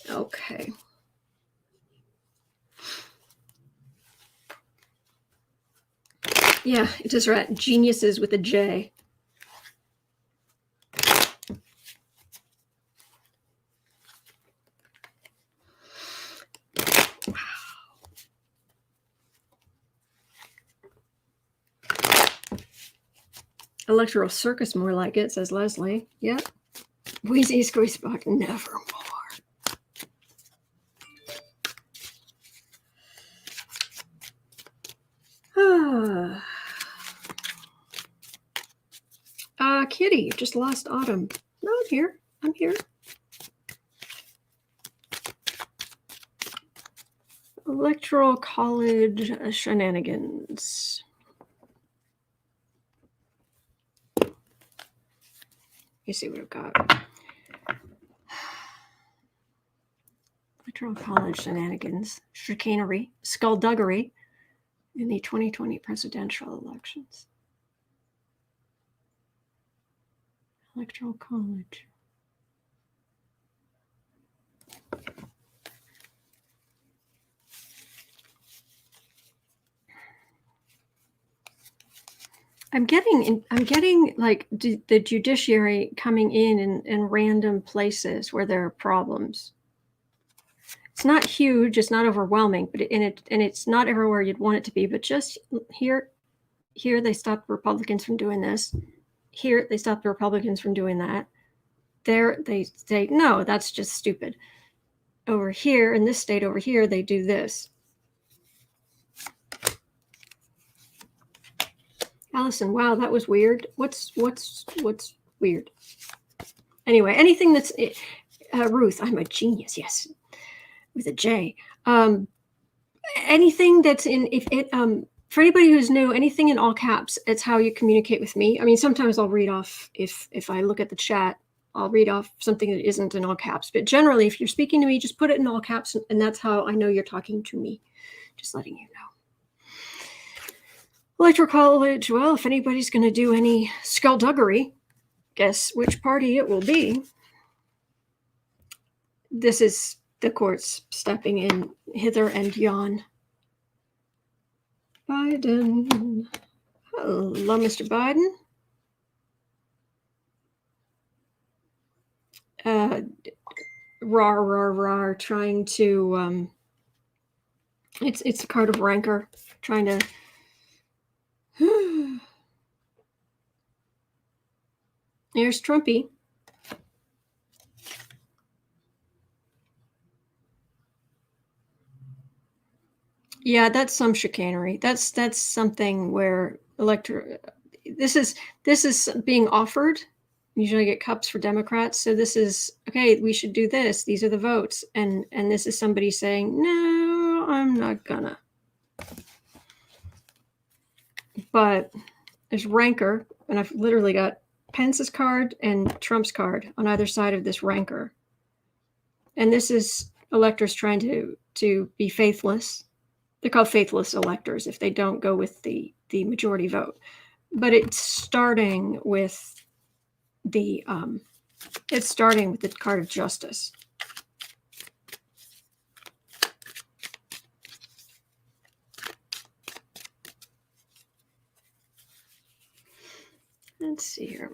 Okay. Yeah, it is right. Geniuses with a J. Electoral circus, more like it, says Leslie. Yep. Wheezy Squeezebot, nevermore. Kitty, you just lost Autumn. No, I'm here. Electoral College shenanigans. You see what we've got. Electoral College shenanigans, chicanery, skullduggery in the 2020 presidential elections. Electoral College. I'm getting like the judiciary coming in random places where there are problems. It's not huge, it's not overwhelming, but it's not everywhere you'd want it to be. But just here they stopped Republicans from doing this. Here they stopped the Republicans from doing that. There they say no, that's just stupid. Over here in this state over here they do this. Allison, wow, that was weird. What's weird? Anyway, anything that's Ruth, I'm a genius. Yes, with a J. Anything that's in for anybody who's new, anything in all caps. It's how you communicate with me. I mean, sometimes I'll read off if I look at the chat. I'll read off something that isn't in all caps. But generally, if you're speaking to me, just put it in all caps, and that's how I know you're talking to me. Just letting you know. Electoral College, well, if anybody's going to do any skullduggery, guess which party it will be. This is the courts stepping in hither and yon. Biden. Hello, Mr. Biden. Rar, trying to, it's a card of rancor, trying to, there's Trumpy. Yeah, that's some chicanery. That's something where this is being offered. Usually get cups for Democrats. So this is, okay, we should do this. These are the votes. And this is somebody saying, no, I'm not gonna. But there's rancor, and I've literally got Pence's card and Trump's card on either side of this rancor. And this is electors trying to be faithless. They're called faithless electors if they don't go with the majority vote. But it's starting with the card of justice. Let's see here.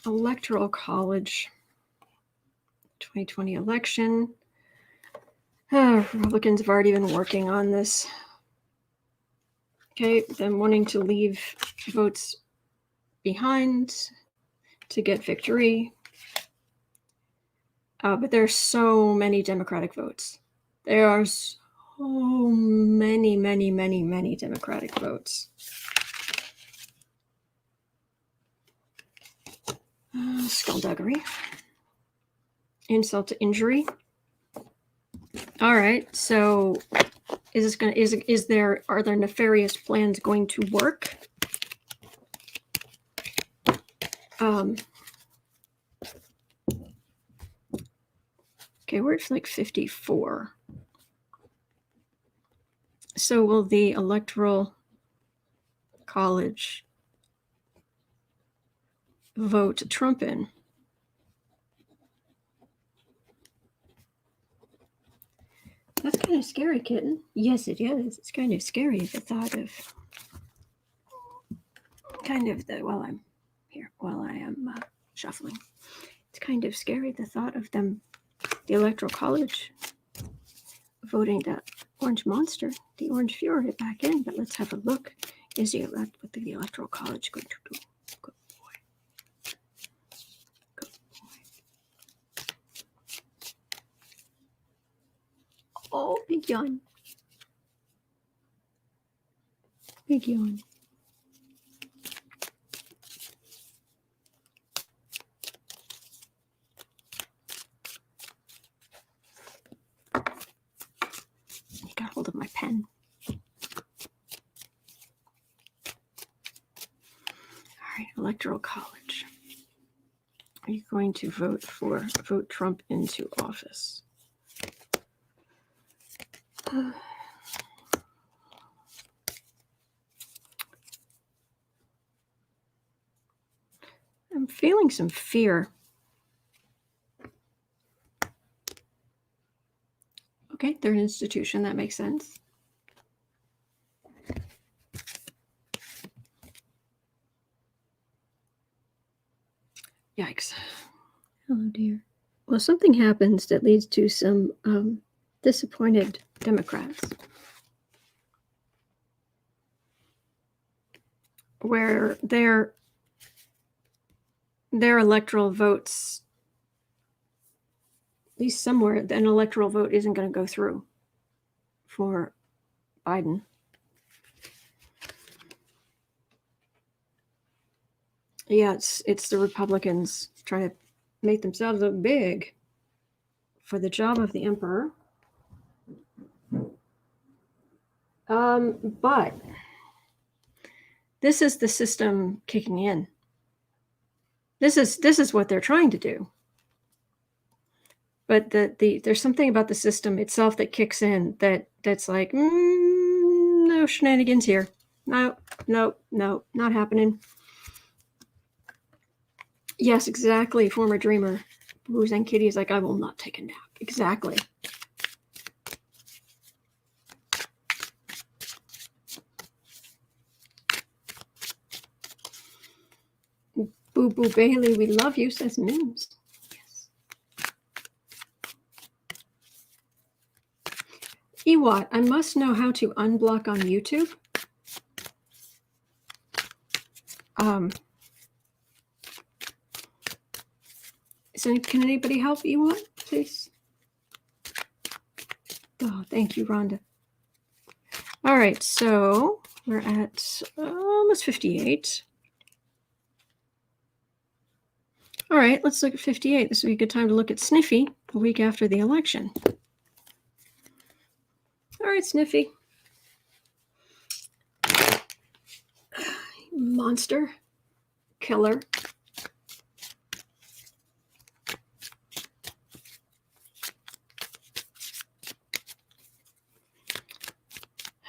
Electoral College 2020 election. Republicans have already been working on this. Okay, them wanting to leave votes behind to get victory. But there are so many Democratic votes. There are so many Democratic votes. Skullduggery. Insult to injury. All right, so are there nefarious plans going to work? Okay, we're at like 54. So will the Electoral College vote Trump in? That's kind of scary, kitten. Yes, it is. It's kind of scary, the thought of while I'm here, while I am shuffling. It's kind of scary, the thought of them, the Electoral College, voting that orange monster, the orange fury, back in. But let's have a look. What the Electoral College going to do? Good boy. Good boy. Oh, big yawn. Big yawn. I got hold of my pen. All right, Electoral College. Are you going to vote Trump into office? I'm feeling some fear. Okay, they're an institution. That makes sense. Yikes. Oh, dear. Well, something happens that leads to some disappointed Democrats, where their electoral votes, at least somewhere, an electoral vote isn't going to go through for Biden. Yeah, it's the Republicans trying to make themselves look big for the job of the emperor. But this is the system kicking in. This is what they're trying to do. But there's something about the system itself that kicks in that's like, no shenanigans here. No, not happening. Yes, exactly. Former dreamer. Booze and Kitty is like, I will not take a nap. Exactly. Boo Boo Bailey, we love you, says Mims. Yes. Ewat, I must know how to unblock on YouTube. Can anybody help Ewat, please? Oh, thank you, Rhonda. All right, so we're at almost 58. All right, let's look at 58. This would be a good time to look at Sniffy the week after the election. All right, Sniffy. Monster. Killer.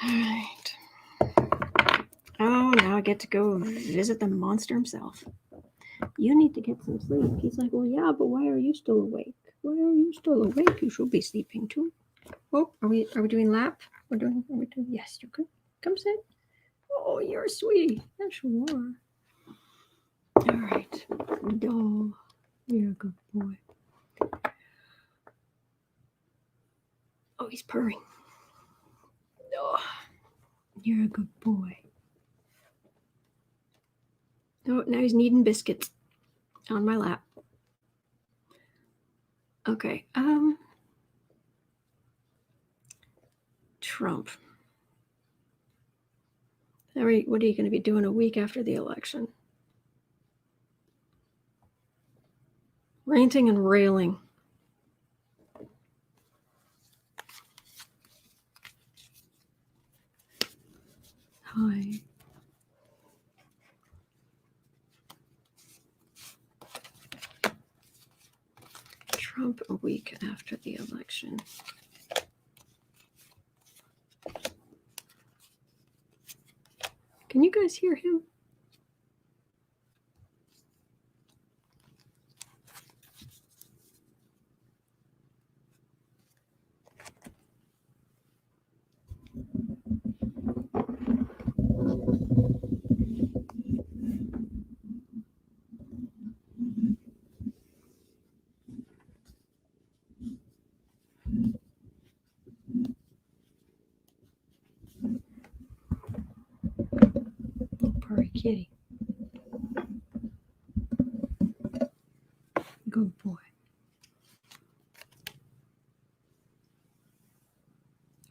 All right. Oh, now I get to go visit the monster himself. You need to get some sleep. He's like, well, yeah, but why are you still awake? Why are you still awake? You should be sleeping too. Oh, are we doing lap? Are we doing? Yes, you could. Come sit. Oh, you're a sweetie. Yes, you are. All right. Oh, you're a good boy. Oh, he's purring. Oh, you're a good boy. Oh, now he's needing biscuits on my lap. Okay. Trump. What are you going to be doing a week after the election? Ranting and railing. Hi. Trump a week after the election. Can you guys hear him? Oh, purry kitty. Good boy.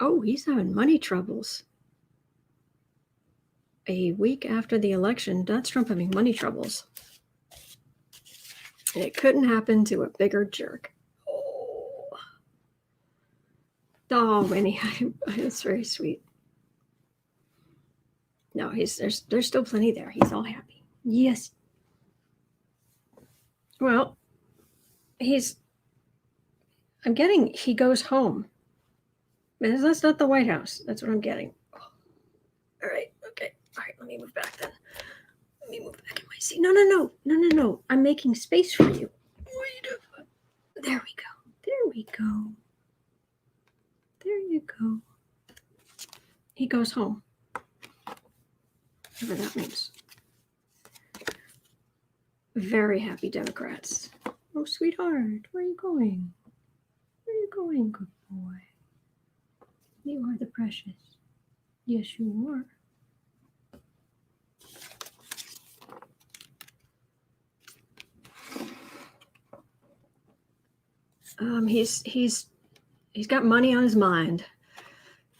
Oh, he's having money troubles. a week after the election, that's Trump having money troubles. And it couldn't happen to a bigger jerk. Oh, Winnie, that's very sweet. No, there's still plenty there. He's all happy. Yes. Well, I'm getting he goes home. That's not the White House. That's what I'm getting. Oh. All right. Okay. All right. Let me move back then. Let me move back in my seat. No. I'm making space for you. What are you doing? There we go. There we go. There you go. He goes home. Whatever that means. Very happy Democrats. Oh, sweetheart, where are you going? Where are you going, good boy? You are the precious. Yes, you are. He's got money on his mind.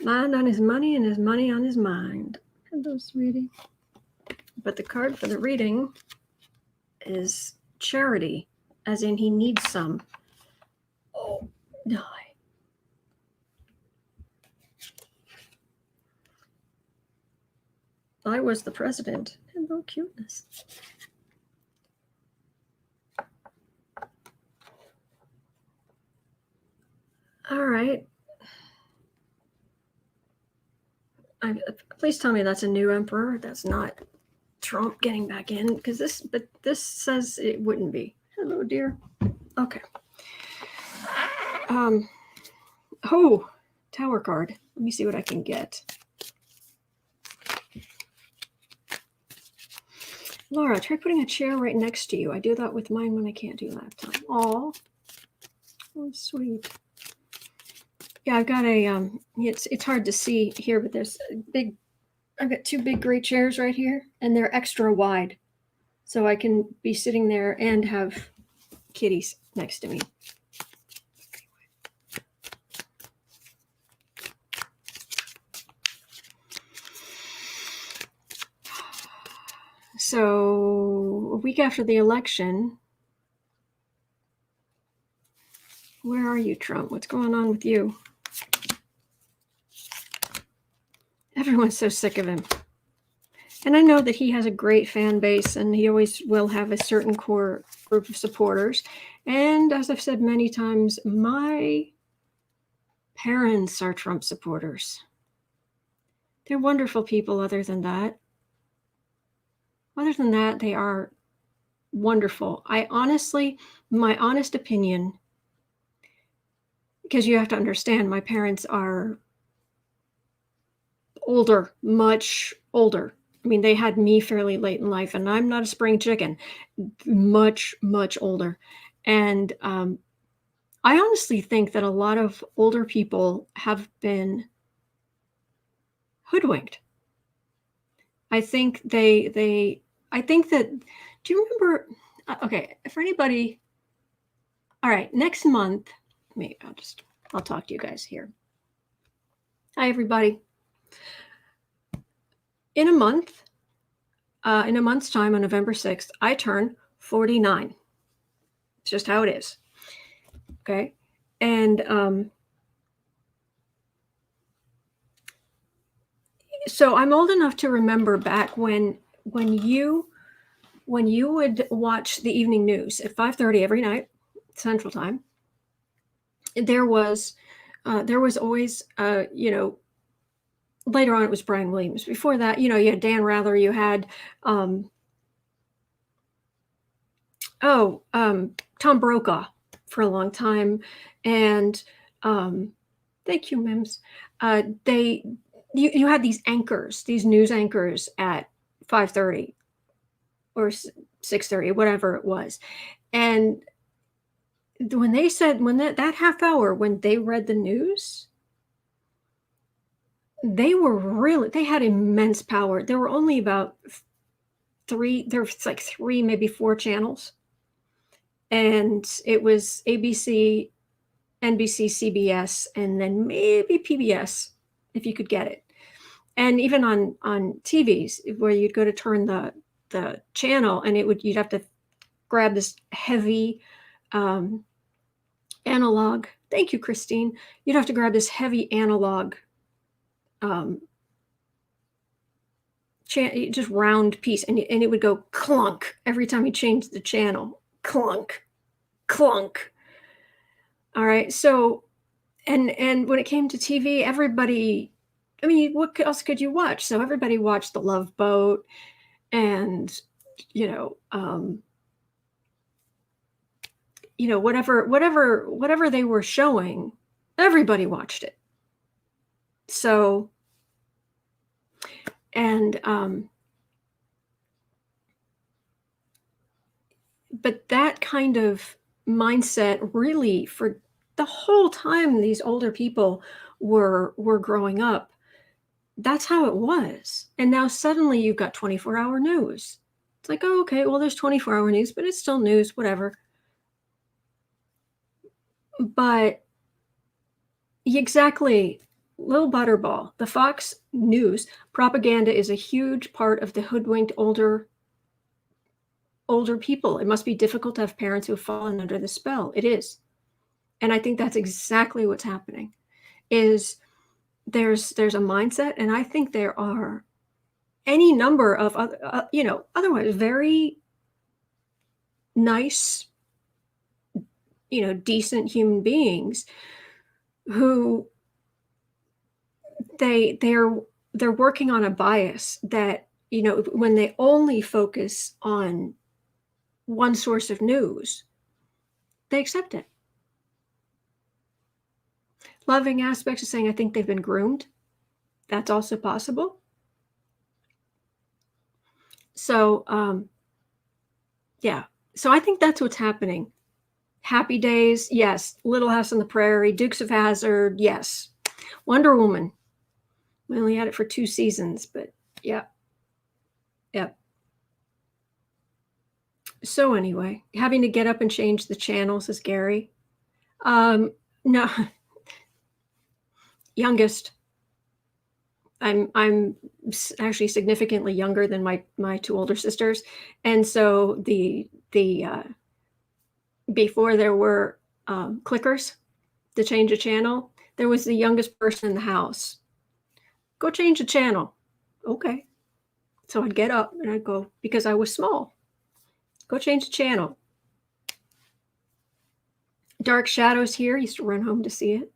Mind on his money and his money on his mind. Hello, sweetie. But the card for the reading is charity, as in he needs some. Oh, no. I was the president. Hello, cuteness. All right. Please tell me that's a new emperor. That's not Trump getting back in, because this says it wouldn't be. Hello, dear. Okay. Oh, Tower card. Let me see what I can get. Laura, try putting a chair right next to you. I do that with mine when I can't do lap time. Oh, sweet. Yeah, I've got a it's hard to see here, but there's a big. I've got two big gray chairs right here, and they're extra wide, so I can be sitting there and have kitties next to me. So a week after the election, where are you, Trump? What's going on with you? Everyone's so sick of him. And I know that he has a great fan base, and he always will have a certain core group of supporters. And as I've said many times, my parents are Trump supporters. They're wonderful people other than that. Other than that, they are wonderful. My honest opinion, because you have to understand, my parents are older, much older. I mean, they had me fairly late in life, and I'm not a spring chicken. Much, much older. And I honestly think that a lot of older people have been hoodwinked. I think I think that, do you remember, okay, for anybody, all right, next month, I'll talk to you guys here. Hi, everybody. In a month's time, on November 6th, I turn 49. It's just how it is. Okay. And so I'm old enough to remember back when you would watch the evening news at 5:30 every night, Central Time. There was always, later on it was Brian Williams. Before that, you had Dan Rather, you had Tom Brokaw for a long time, and thank you, Mims. You had these anchors, these news anchors at 5:30 or 6:30, whatever it was, and when they said, when that half hour when they read the news, they had immense power. There were only about three, maybe four channels, and it was ABC, NBC, CBS, and then maybe PBS if you could get it. And even on TVs, where you'd go to turn the channel, and you'd have to grab this heavy analog. Thank you, Christine. You'd have to grab this heavy analog, just round piece, and it would go clunk every time you changed the channel. Clunk, clunk. All right. So, and when it came to TV, everybody, I mean, what else could you watch? So everybody watched The Love Boat, and whatever they were showing, everybody watched it. So, and but that kind of mindset, really, for the whole time these older people were growing up, that's how it was. And now suddenly you've got 24-hour news. It's like, oh, okay, well, there's 24-hour news, but it's still news, whatever. But exactly, Lil Butterball, the Fox News propaganda is a huge part of the hoodwinked older people. It must be difficult to have parents who have fallen under the spell. It is. And I think that's exactly what's happening. Is there's a mindset, and I think there are any number of otherwise very nice, decent human beings who they're working on a bias that, when they only focus on one source of news, they accept it. Loving aspects of saying, I think they've been groomed. That's also possible. So, yeah. So I think that's what's happening. Happy Days, yes. Little House on the Prairie, Dukes of Hazzard, yes. Wonder Woman. We only had it for 2 seasons, but yeah. Yep. So anyway, having to get up and change the channel, says Gary. No. Youngest. I'm actually significantly younger than my 2 older sisters, and so the before there were clickers to change a channel, there was the youngest person in the house. Go change the channel. Okay. So I'd get up and I'd go, because I was small. Go change the channel. Dark Shadows here. Used to run home to see it.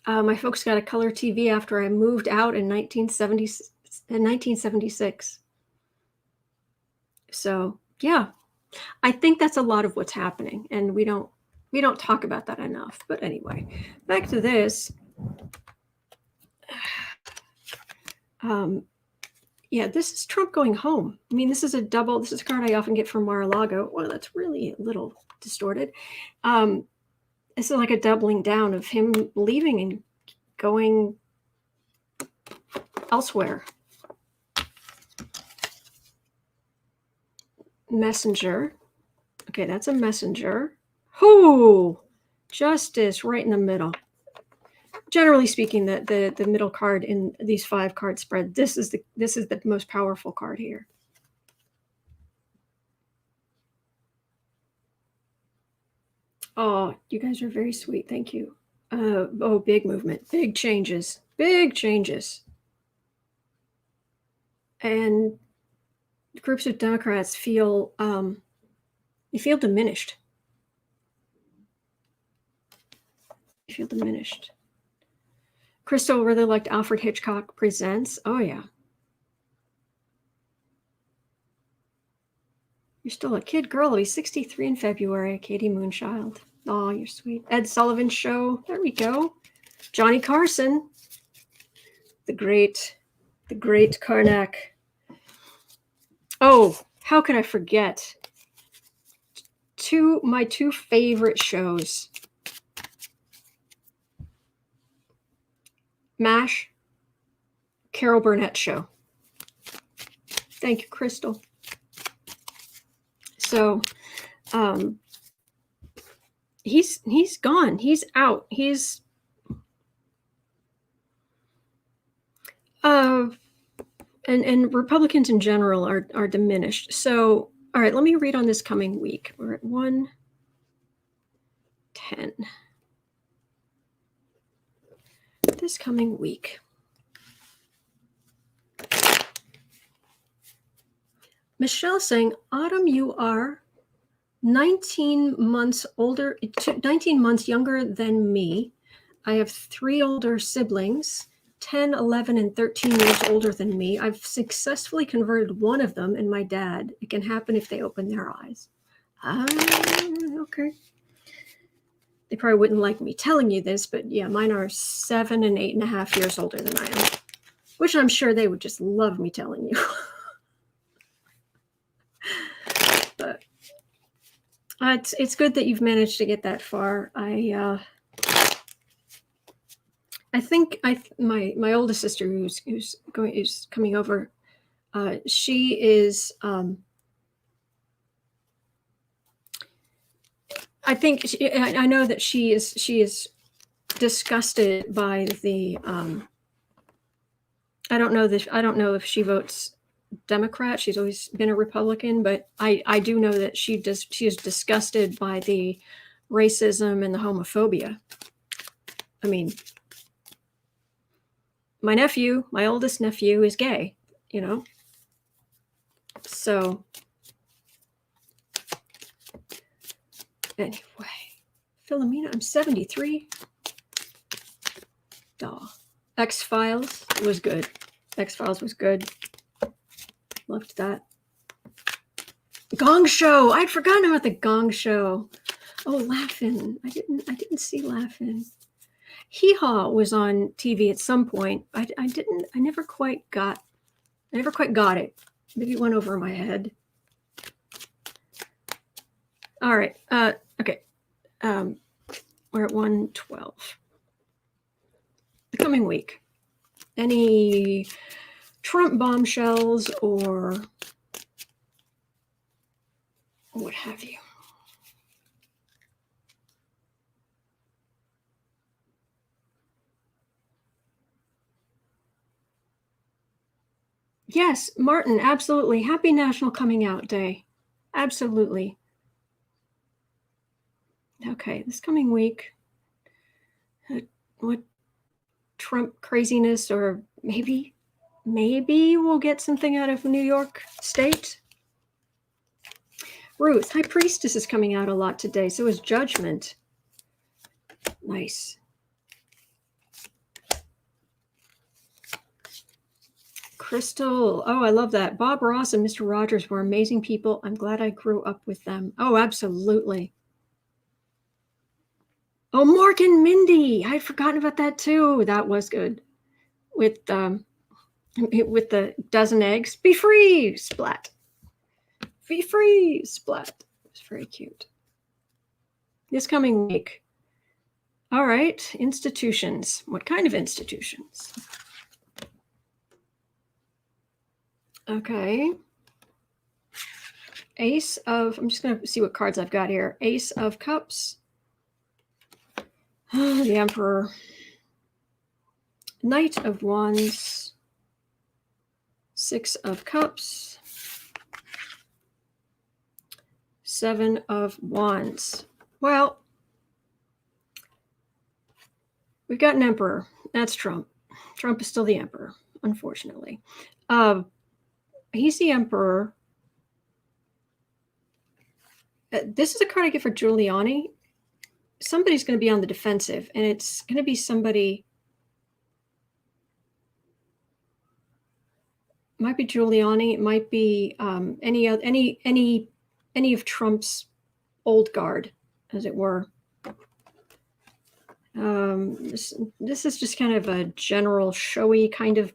My folks got a color TV after I moved out in 1976. So yeah, I think that's a lot of what's happening, and we don't talk about that enough. But anyway, back to this. Yeah, this is Trump going home. I mean, this is a card I often get from Mar-a-Lago. Well, that's really a little distorted. This is like a doubling down of him leaving and going elsewhere. Messenger. Okay, that's a messenger. Whoo! Justice right in the middle. Generally speaking, the middle card in these 5 card spread, this is the most powerful card here. Oh, you guys are very sweet. Thank you. Big movement, big changes. And groups of Democrats feel diminished. You feel diminished. Crystal really liked Alfred Hitchcock Presents. Oh yeah. You're still a kid, girl. I'll be 63 in February. Katie Moonchild. Oh, you're sweet. Ed Sullivan Show. There we go. Johnny Carson. The great Karnak. Oh, how could I forget? My two favorite shows. MASH, Carol Burnett Show. Thank you, Crystal. So, he's gone. He's out. And Republicans in general are diminished. So, all right, let me read on this coming week. We're at 110. This coming week. Michelle saying, Autumn, you are 19 months older, 19 months younger than me. I have 3 older siblings, 10, 11, and 13 years older than me. I've successfully converted one of them and my dad. It can happen if they open their eyes. Okay. They probably wouldn't like me telling you this, but yeah, mine are 7 and 8.5 years older than I am, which I'm sure they would just love me telling you. But it's good that you've managed to get that far. I think my oldest sister who's coming over, she is I know that she is disgusted by the I don't know if she votes Democrat. She's always been a Republican, but I do know that she is disgusted by the racism and the homophobia. I mean, my oldest nephew is gay, you know. So anyway, Philomena, I'm 73. Duh. X-Files was good. X-Files was good. Loved that. Gong Show. I'd forgotten about the Gong Show. Oh, Laugh-In. I didn't see Laugh-In. Hee Haw was on TV at some point. I never quite got it. Maybe it went over my head. All right. Okay. We're at 112. The coming week. Any Trump bombshells or what have you? Yes, Martin, absolutely. Happy National Coming Out Day. Absolutely. Okay, this coming week, what Trump craziness, or maybe we'll get something out of New York State. Ruth, High Priestess is coming out a lot today. So is Judgment. Nice. Crystal. Oh, I love that. Bob Ross and Mr. Rogers were amazing people. I'm glad I grew up with them. Oh, absolutely. Oh, Mork and Mindy. I'd forgotten about that too. That was good. With the dozen eggs. Be free, splat. Be free, splat. It was very cute. This coming week. All right, institutions. What kind of institutions? Okay. Ace of, I'm just going to see what cards I've got here. Ace of Cups. The Emperor. Knight of Wands. 6 of Cups. 7 of Wands. Well, we've got an Emperor. That's Trump. Trump is still the Emperor, unfortunately. He's the Emperor. This is a card I get for Giuliani. Somebody's going to be on the defensive, and it's going to be somebody. Might be Giuliani. It might be any of Trump's old guard, as it were. This is just kind of a general showy kind of.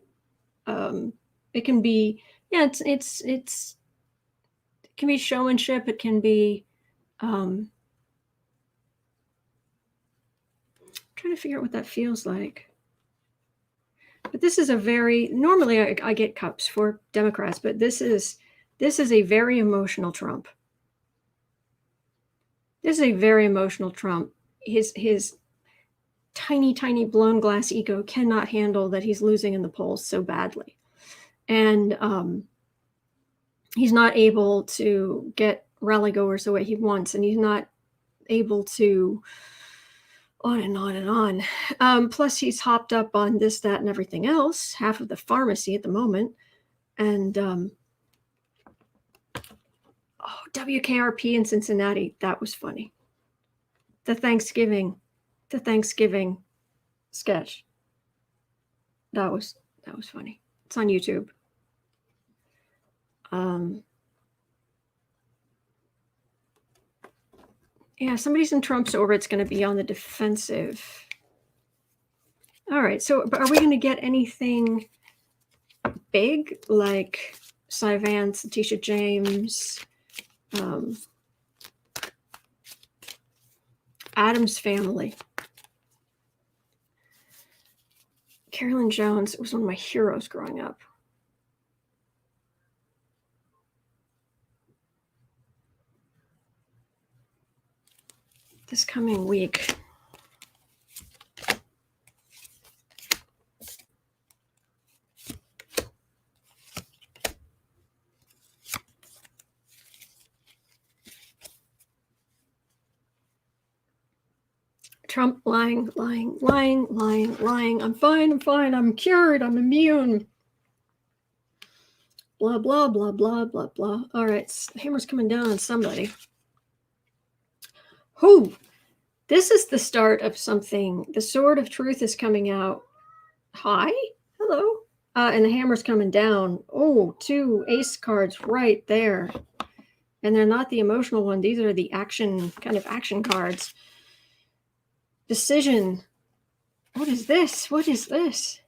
It can be, yeah, it can be showmanship. It can be. Trying to figure out what that feels like. But this is a very, normally I get cups for Democrats, but this is a very emotional Trump. This is a very emotional Trump. His tiny, tiny blown glass ego cannot handle that he's losing in the polls so badly. And he's not able to get rally goers the way he wants, and he's not able to on and on and on. Plus, he's hopped up on this, that, and everything else, half of the pharmacy at the moment. And WKRP in Cincinnati, that was funny. The Thanksgiving sketch. That was funny. It's on YouTube. Yeah, somebody's in Trump's orbit's going to be on the defensive. All right, so are we going to get anything big like Cy Vance, Letitia James, Adam's family? Carolyn Jones was one of my heroes growing up. This coming week. Trump lying. I'm fine. I'm cured. I'm immune. Blah, blah, blah, blah, blah, blah. All right, the hammer's coming down on somebody. Who? This is the start of something. The sword of truth is coming out. Hi? Hello? And the hammer's coming down. Oh, 2 ace cards right there. And they're not the emotional one. These are the action cards. Decision. What is this?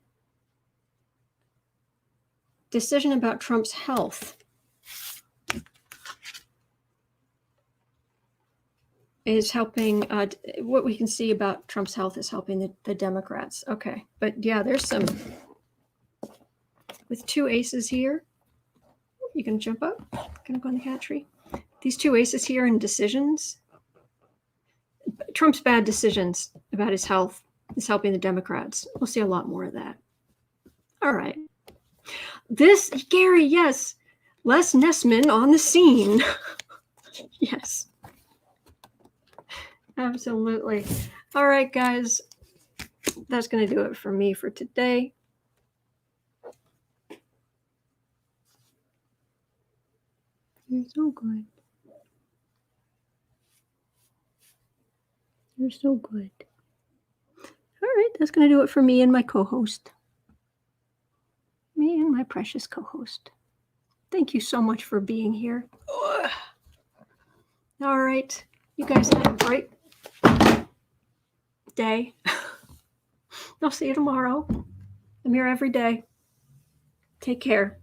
Decision about Trump's health. Is helping, what we can see about Trump's health is helping the Democrats. Okay, but yeah, there's some, with 2 aces here. You gonna jump up? Gonna go in the cat tree? These 2 aces here in decisions. Trump's bad decisions about his health is helping the Democrats. We'll see a lot more of that. All right. Gary, yes. Les Nessman on the scene. Yes. Absolutely. All right, guys. That's going to do it for me for today. You're so good. You're so good. All right, that's going to do it for me and my co-host. Me and my precious co-host. Thank you so much for being here. Ugh. All right. You guys have a great day. I'll see you tomorrow. I'm here every day. Take care.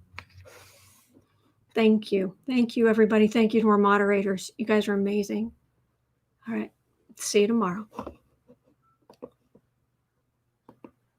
Thank you. Thank you, everybody. Thank you to our moderators. You guys are amazing. All right. See you tomorrow.